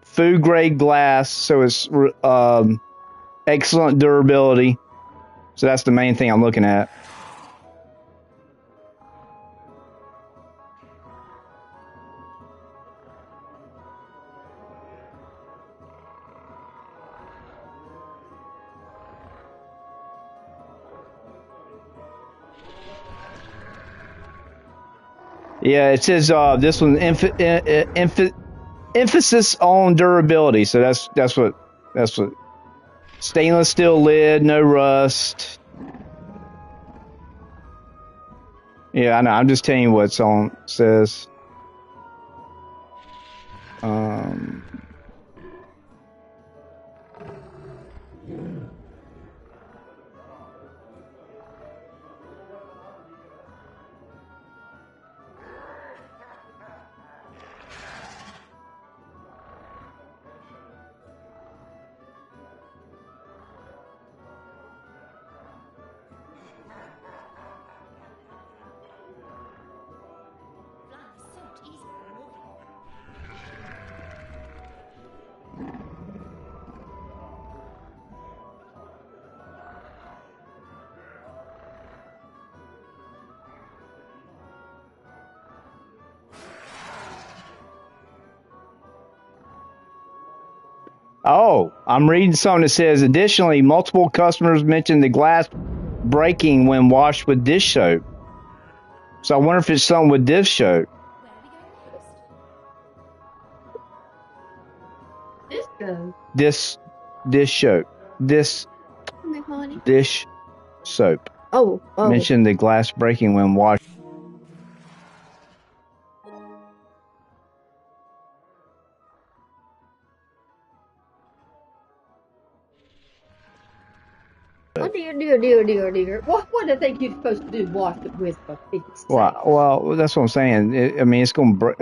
food grade glass, so it's excellent durability. So that's the main thing I'm looking at. Yeah, it says this one emphasis on durability. So that's what stainless steel lid, no rust. Yeah, I know. I'm just telling you what's on says. Oh, I'm reading something that says, additionally, multiple customers mentioned the glass breaking when washed with dish soap. So I wonder if it's something with dish soap. Dish soap. Dish soap. Oh. Mentioned the glass breaking when washed. Oh dear. What do they think you're supposed to do? Wash it with for Pete's sake? Well, that's what I'm saying. I mean, it's going to break.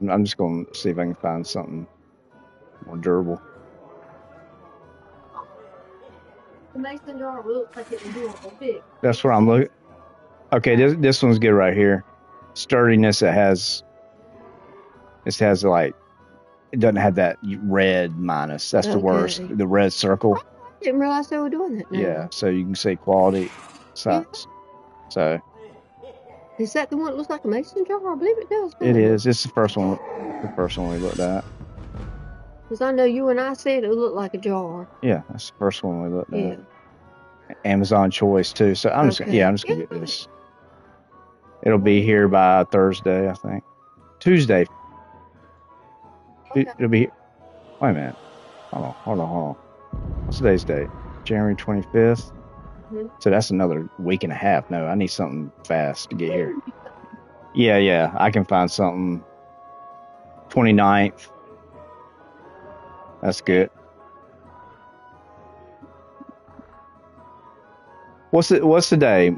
I'm just going to see if I can find something more durable. The mason jar looks like it would do a fix. That's where I'm looking. Okay, this one's good right here. sturdiness. It has like, it doesn't have that red minus. That's the worst. The red circle. I didn't realize they were doing that now. Yeah, so you can say quality sucks. Yeah. So. Is that the one that looks like a mason jar? I believe it does. It is. It's the first one. The first one we looked at. Because I know you and I said it looked like a jar. Yeah, that's the first one we looked at. Yeah. Amazon choice too. So I'm just gonna get this. It'll be here by Thursday, I think. Tuesday. Okay. It'll be. Wait a minute. Hold on. What's today's date? January 25th. Mm-hmm. So that's another week and a half. No, I need something fast to get here. Yeah. I can find something. 29th. That's good. What's the day?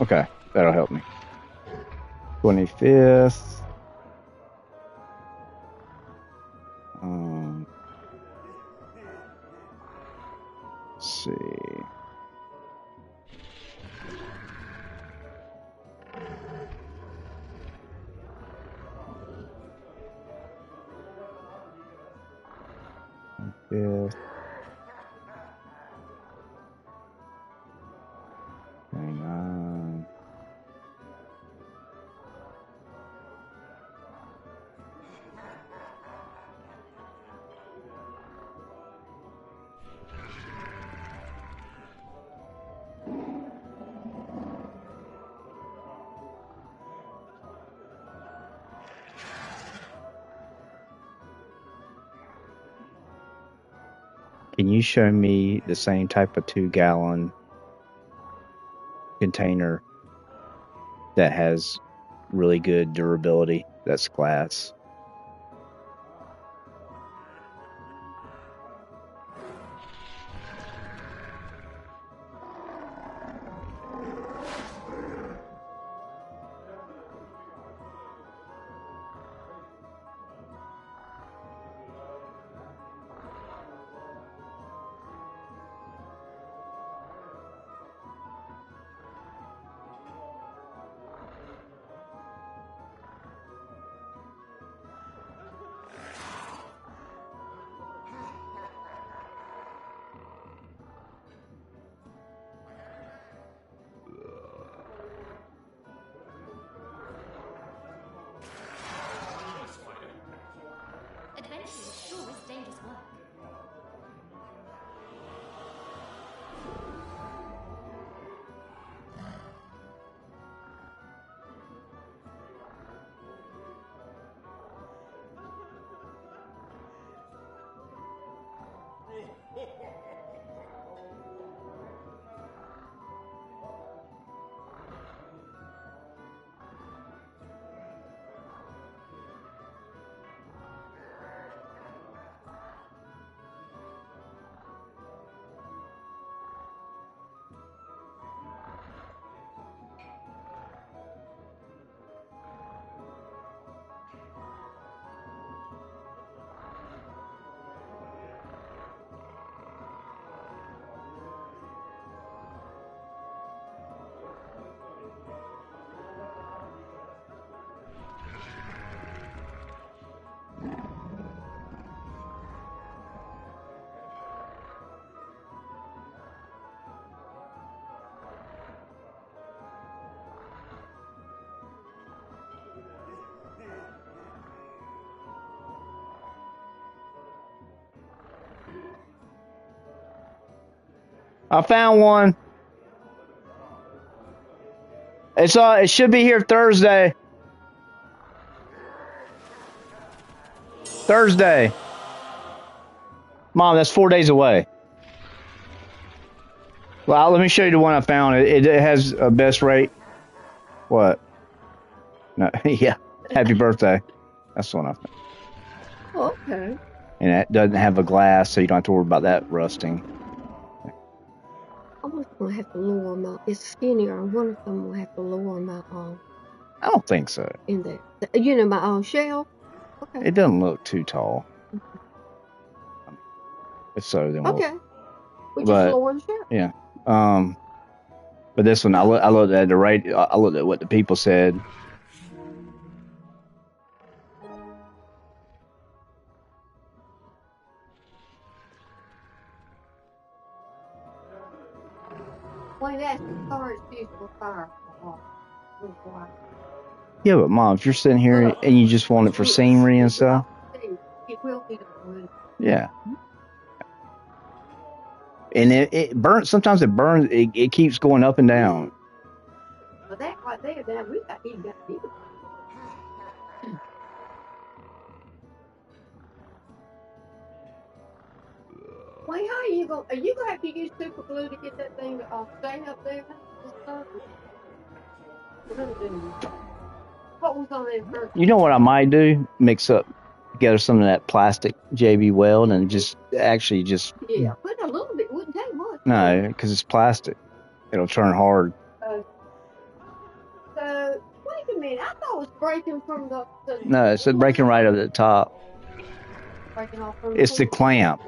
Okay, that'll help me. 25th. Let's see. Yeah. 29. Can you show me the same type of 2-gallon container that has really good durability that's glass? I found one. It should be here Thursday. Thursday. Mom, that's 4 days away. Well, let me show you the one I found. It has a best rate. What? No, yeah. Happy birthday. That's the one I found. Okay. And it doesn't have a glass, so you don't have to worry about that rusting. I was going to have to lower my... It's skinnier. I wonder if I'm going to have to lower my... I don't think so. In there. You know, my shelf? Okay. It doesn't look too tall. If so, then okay. We just lower the shelf. Yeah. But this one, I looked at the rate. I looked at what the people said. Wayne asked the storage fuse for fire. Yeah, but Mom, if you're sitting here and you just want it for scenery and stuff. It will be the Yeah. And it burns. Sometimes it burns. It keeps going up and down. But that right there, that we got even got bigger. Wait, how are you gonna have to use super glue to get that thing to stay up there? What was on there first? You know what I might do? Mix up together some of that plastic JB Weld and just actually just. Yeah, put a little bit wouldn't take much. No, because it's plastic. It'll turn hard. So wait a minute, I thought it was breaking from the No, it's breaking right up at the top. Breaking off from it's the clamp.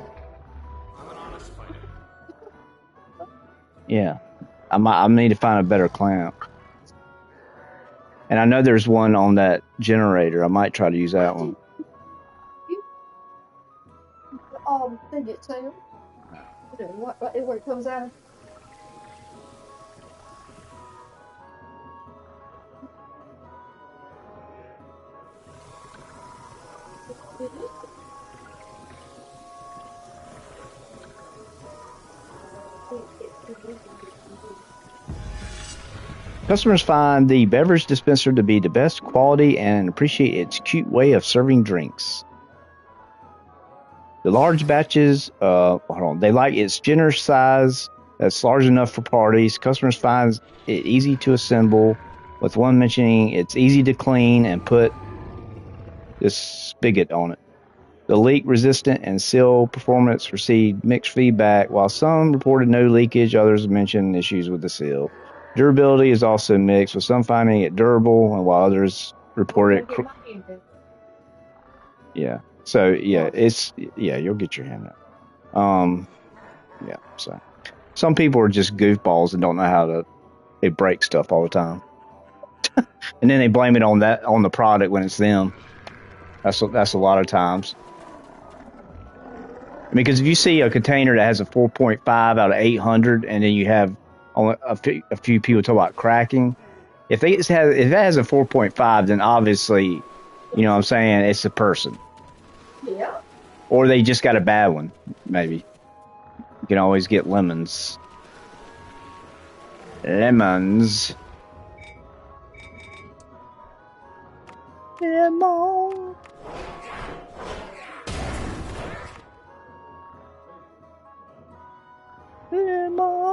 Yeah, I need to find a better clamp. And I know there's one on that generator. I might try to use that one. Thing itself. Where it comes out. Customers find the beverage dispenser to be the best quality and appreciate its cute way of serving drinks. The large batches, they like its generous size that's large enough for parties. Customers find it easy to assemble, with one mentioning it's easy to clean and put this spigot on it. The leak resistant and seal performance received mixed feedback. While some reported no leakage, others mentioned issues with the seal. Durability is also mixed, with some finding it durable, and while others report it. Yeah. So yeah, you'll get your hand up. Yeah. So some people are just goofballs and don't know they break stuff all the time, and then they blame it on the product when it's them. That's a lot of times. Because if you see a container that has a 4.5 out of 800, and then you have only a few people talk about cracking, if it has a 4.5, then obviously, you know what I'm saying, it's a person. Yeah. Or they just got a bad one, maybe. You can always get lemons. Lemons. Lemon. Lemon.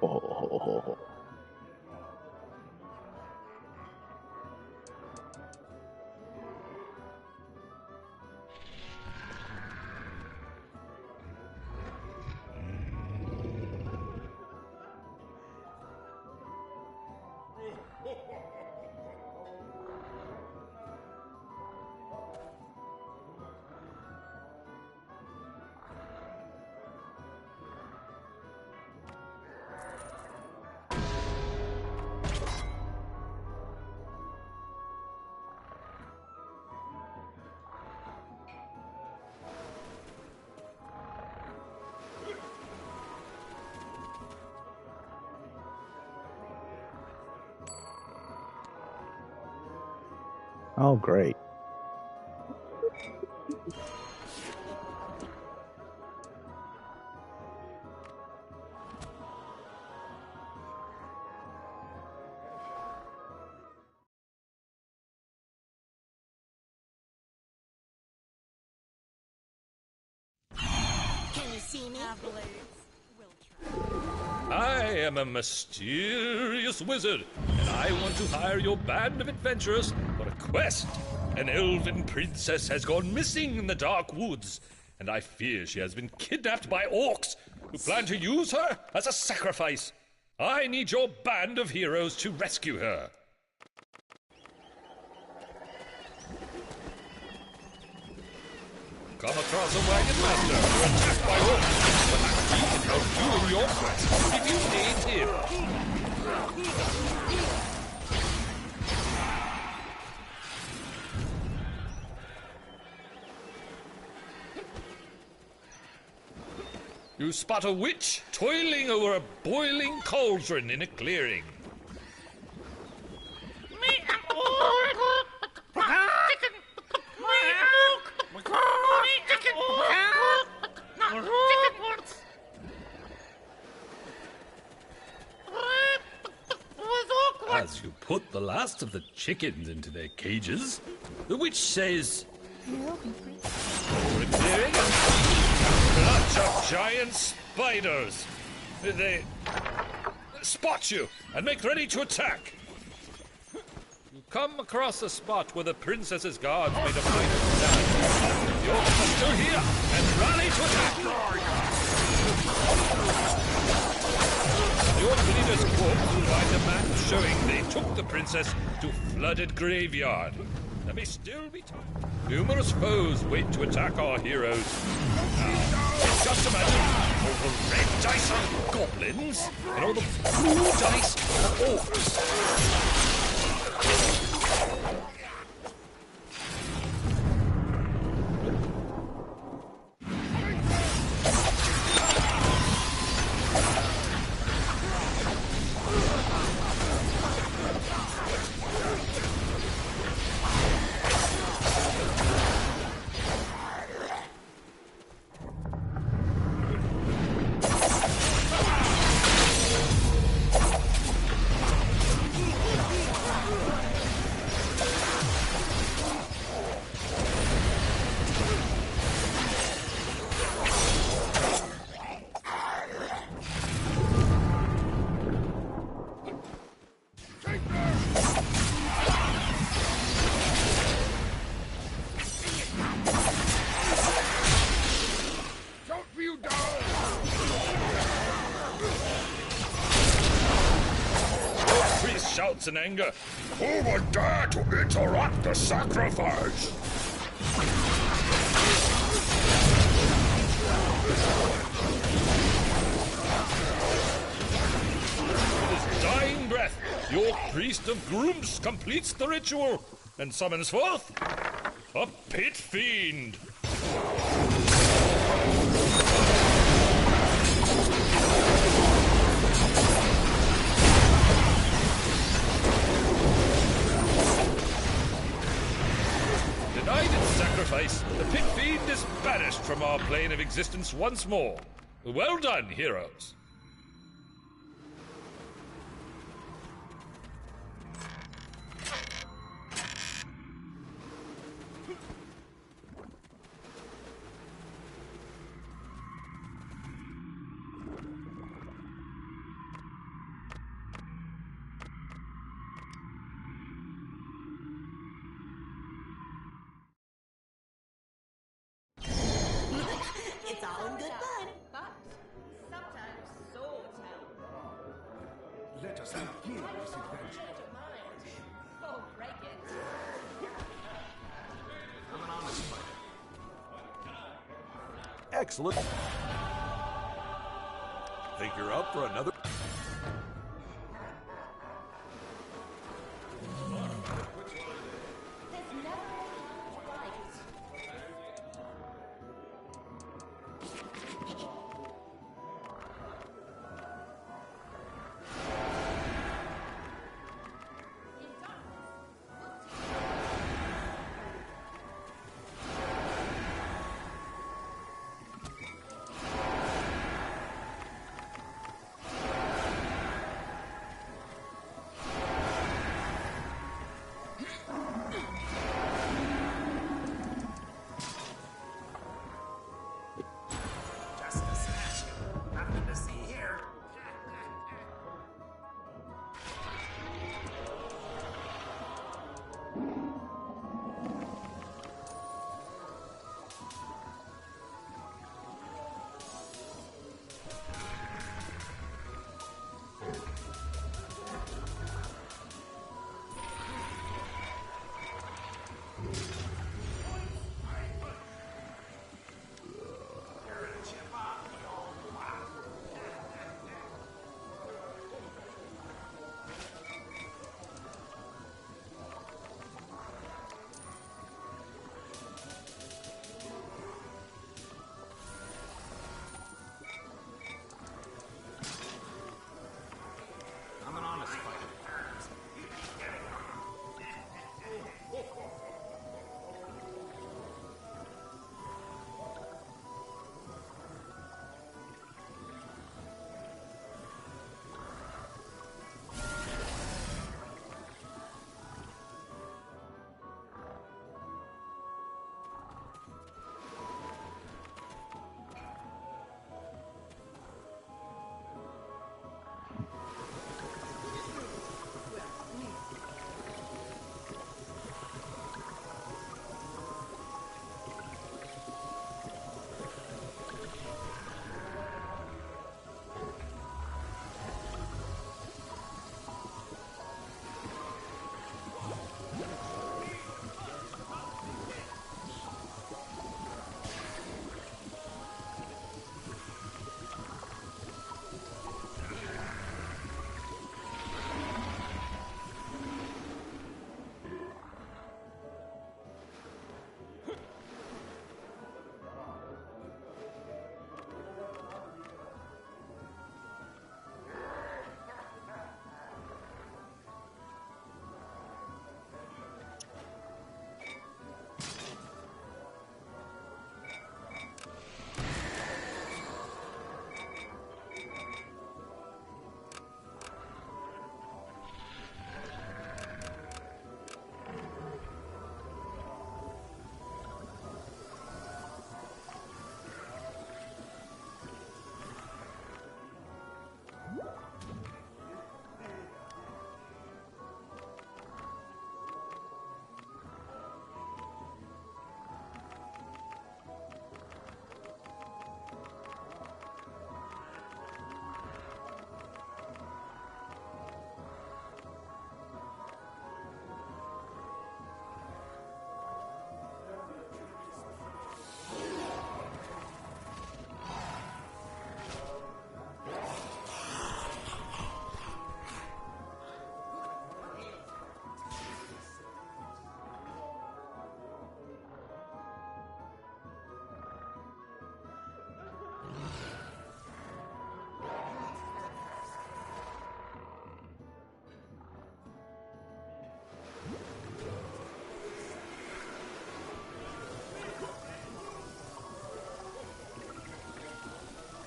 Oh. Oh, great. Can you see me? Blades will try. I am a mysterious wizard, and I want to hire your band of adventurers for a quest. An elven princess has gone missing in the dark woods, and I fear she has been kidnapped by orcs who plan to use her as a sacrifice. I need your band of heroes to rescue her. Come across a wagon master. You're attacked by orcs, but he can help you in your quest if you need him. You spot a witch toiling over a boiling cauldron in a clearing. As you put the last of the chickens into their cages, the witch says, "Over a clearing and clutch of giant spiders. They spot you and make ready to attack. You come across a spot where the princess's guards made a final stand. The orcs are still here and rally to attack. The orc leader's corpse find a map showing they took the princess to flooded graveyard. There may still be time. Numerous foes wait to attack our heroes. Now, just imagine all the red dice are goblins and all the blue dice are orcs. In anger. Who would dare to interrupt the sacrifice? With his dying breath, your priest of Grooms completes the ritual and summons forth a pit fiend. Denied its sacrifice, the pit fiend is banished from our plane of existence once more. Well done, heroes. It's all in good fun. But sometimes so terrible. Let us begin this adventure. Oh, break it. Excellent. Think you're up for another?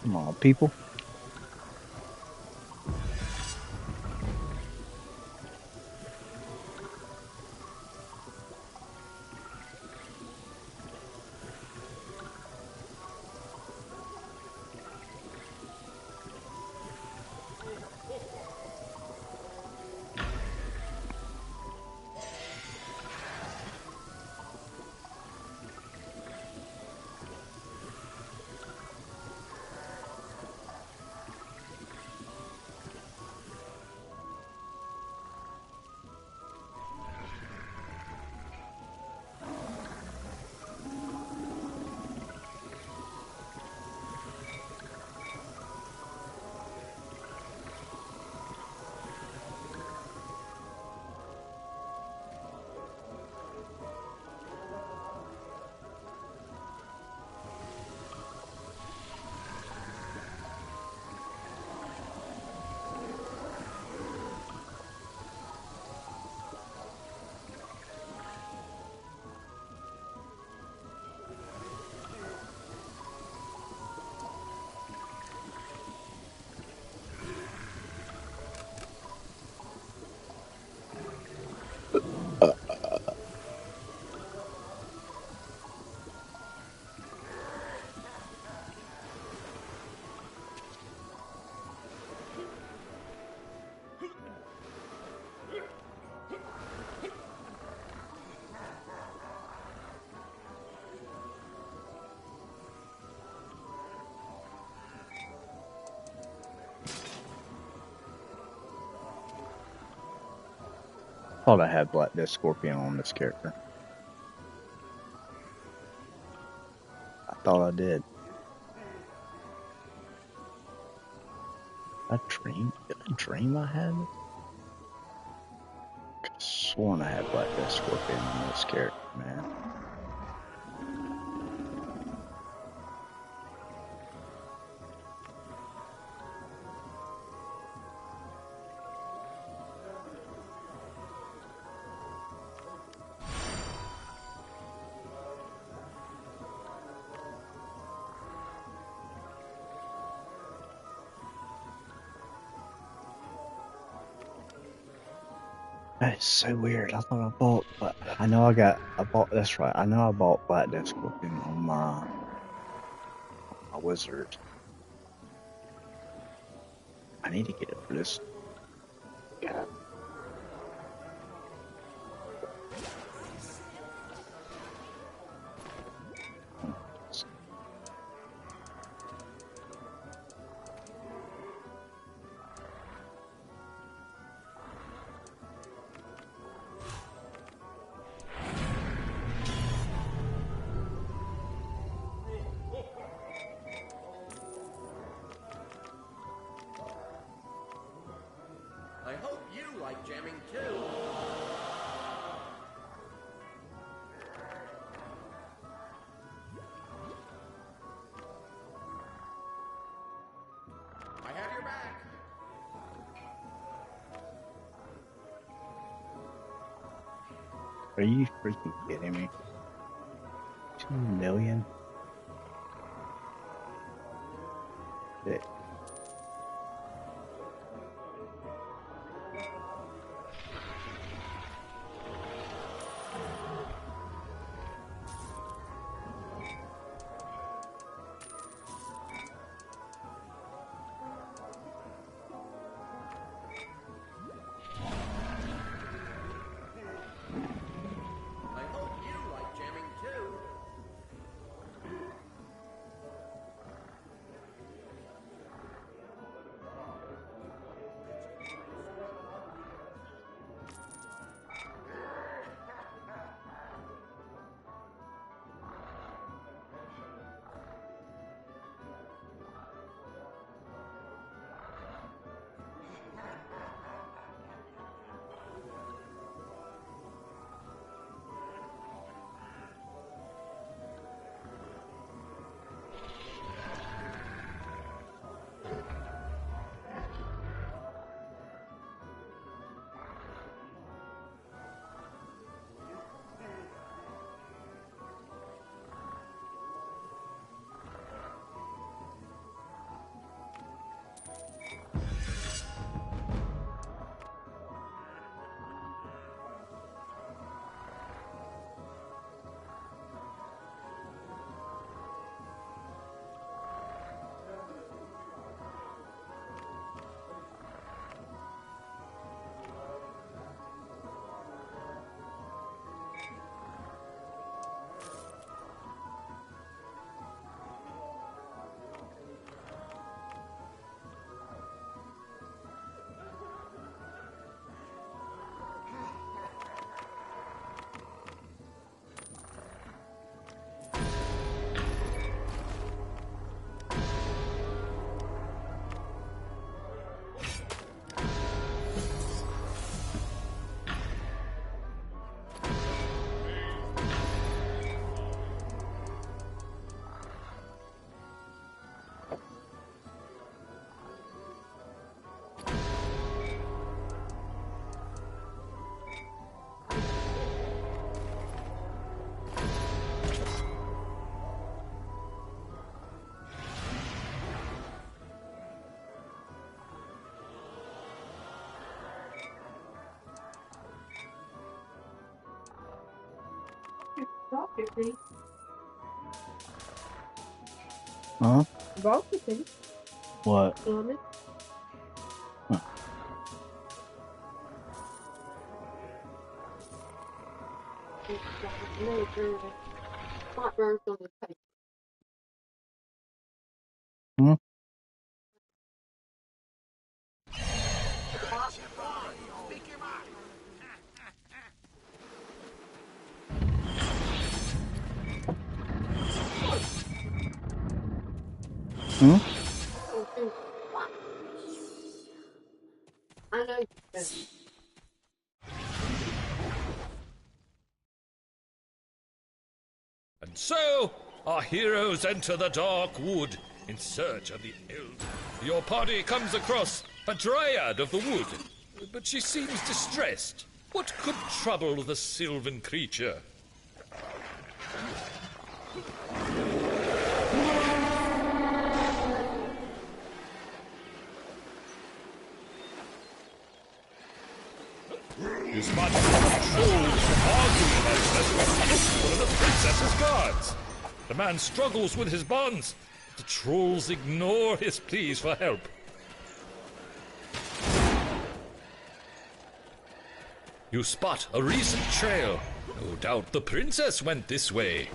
Come on, people. Thought I had Black Death Scorpion on this character. I thought I did. Did I dream I had it? I could've sworn I had Black Death Scorpion on this character, man. That is so weird. I thought I bought, but I know that's right. I know I bought Black Death Scorpion on my wizard. I need to get it for this. Yeah. I hope you like jamming too. I have your back. Are you freaking kidding me? 2 million? Shit. I hope you like jamming too. Huh? Broken. What? Huh. Hmm? Hmm? I know. And so, our heroes enter the dark wood in search of the Elder. Your party comes across a dryad of the wood, but she seems distressed. What could trouble the sylvan creature? You spot trolls arguing about one of the princess's guards. The man struggles with his bonds. The trolls ignore his pleas for help. You spot a recent trail. No doubt the princess went this way.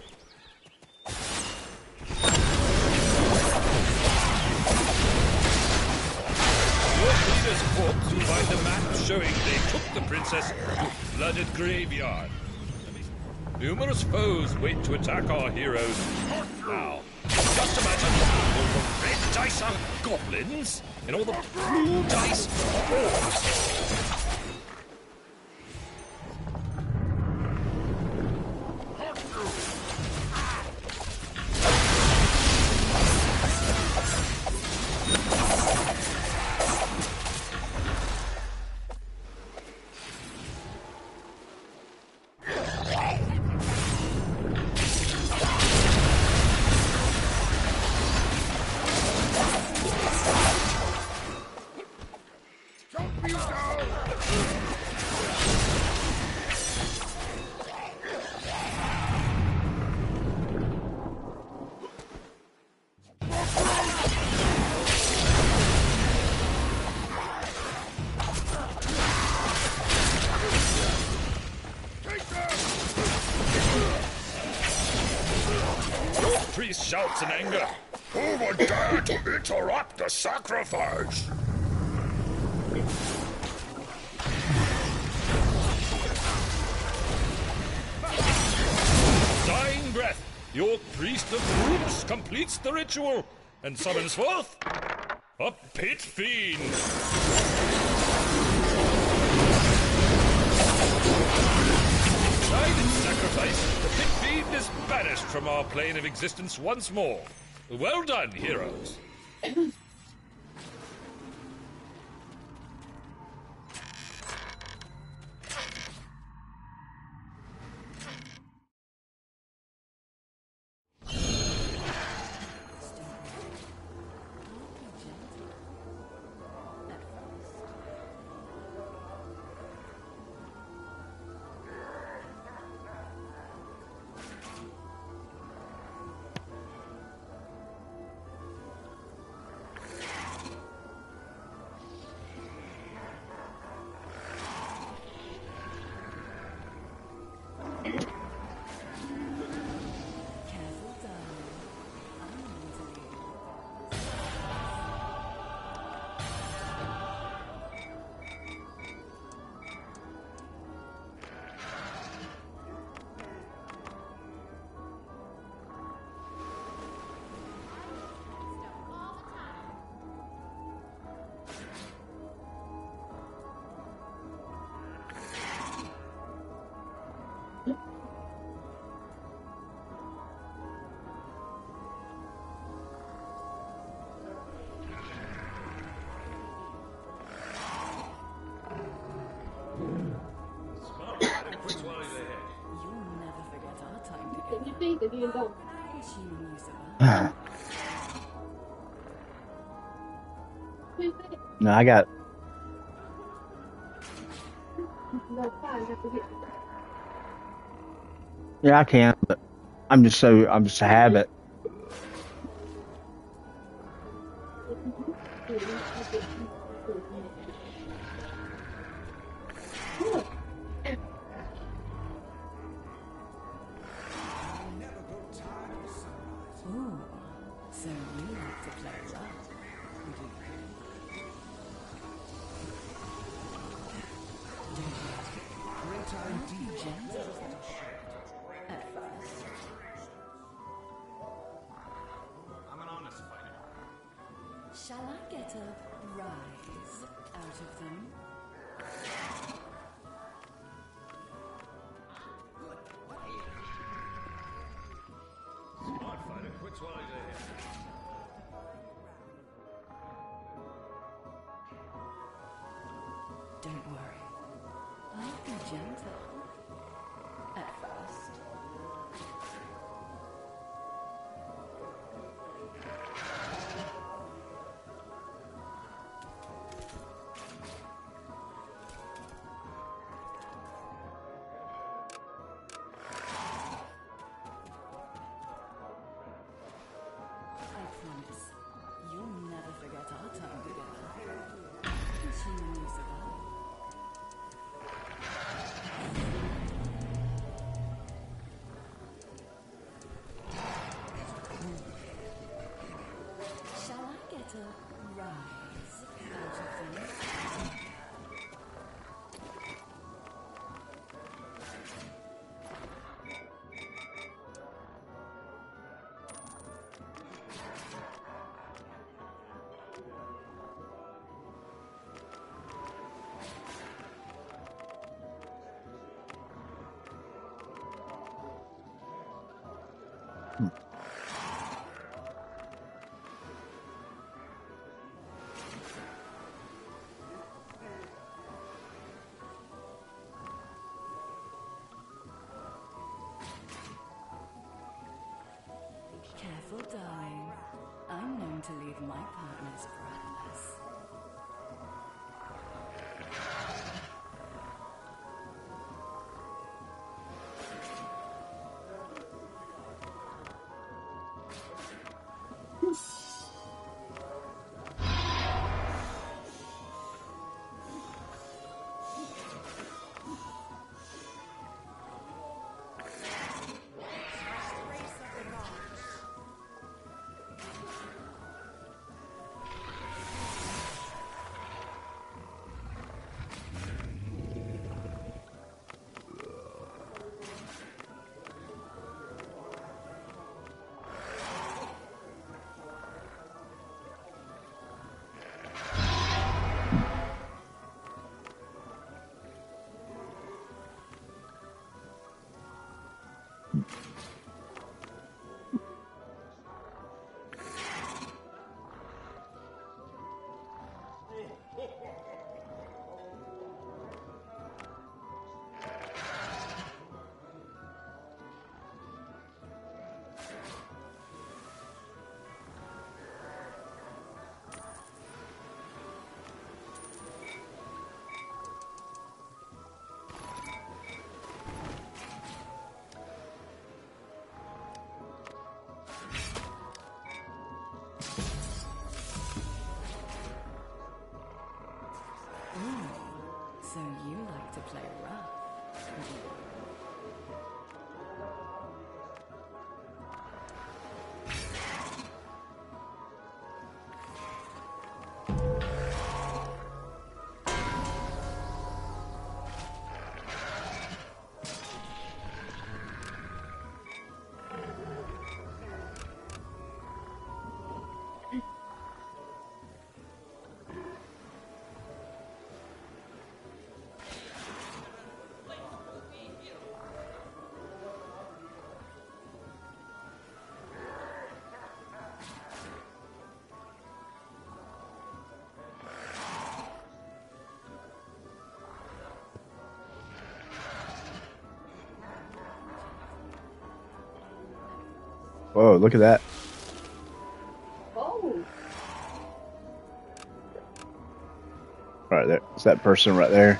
Your leaders walk to find a map showing they took the princess to a flooded graveyard. Numerous foes wait to attack our heroes. Now, just imagine all the red dice are goblins and all the blue dice are orcs. Priest shouts in anger. Who would dare to interrupt the sacrifice? Dying breath, your priest of roots completes the ritual and summons forth a pit fiend. Tried in sacrifice, the pit fiend is banished from our plane of existence once more. Well done, heroes. No, I got. Yeah, I can, but I'm just a habit. Ooh, so you like to play rough, do you? Gentle at first. I'm an honest fighter. Shall I get a rise out of them? Smart fighter quits while he's ahead. Don't worry. I'll be gentle at first. I promise, you'll never forget our time together. Assuming you survive. Shall I get a rise out of them? Careful, darling. I'm known to leave my partners breathless. So you like to play rough, do you? Whoa, look at that. Oh. Right there. It's that person right there.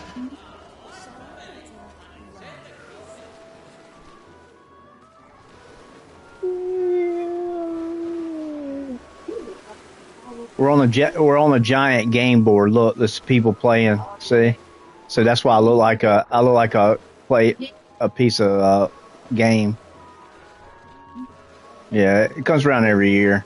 We're on a giant game board. Look, there's people playing. See, so that's why I look like a piece of game. Yeah, it comes around every year.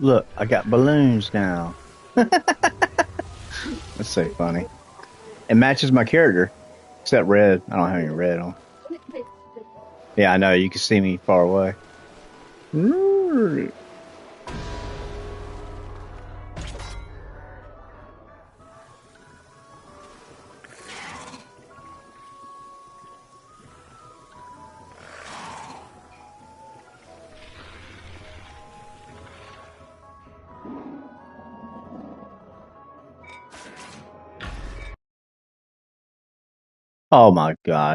Look, I got balloons now. That's so funny. It matches my character, except red. I don't have any red on. Yeah, I know. You can see me far away. Oh my gosh.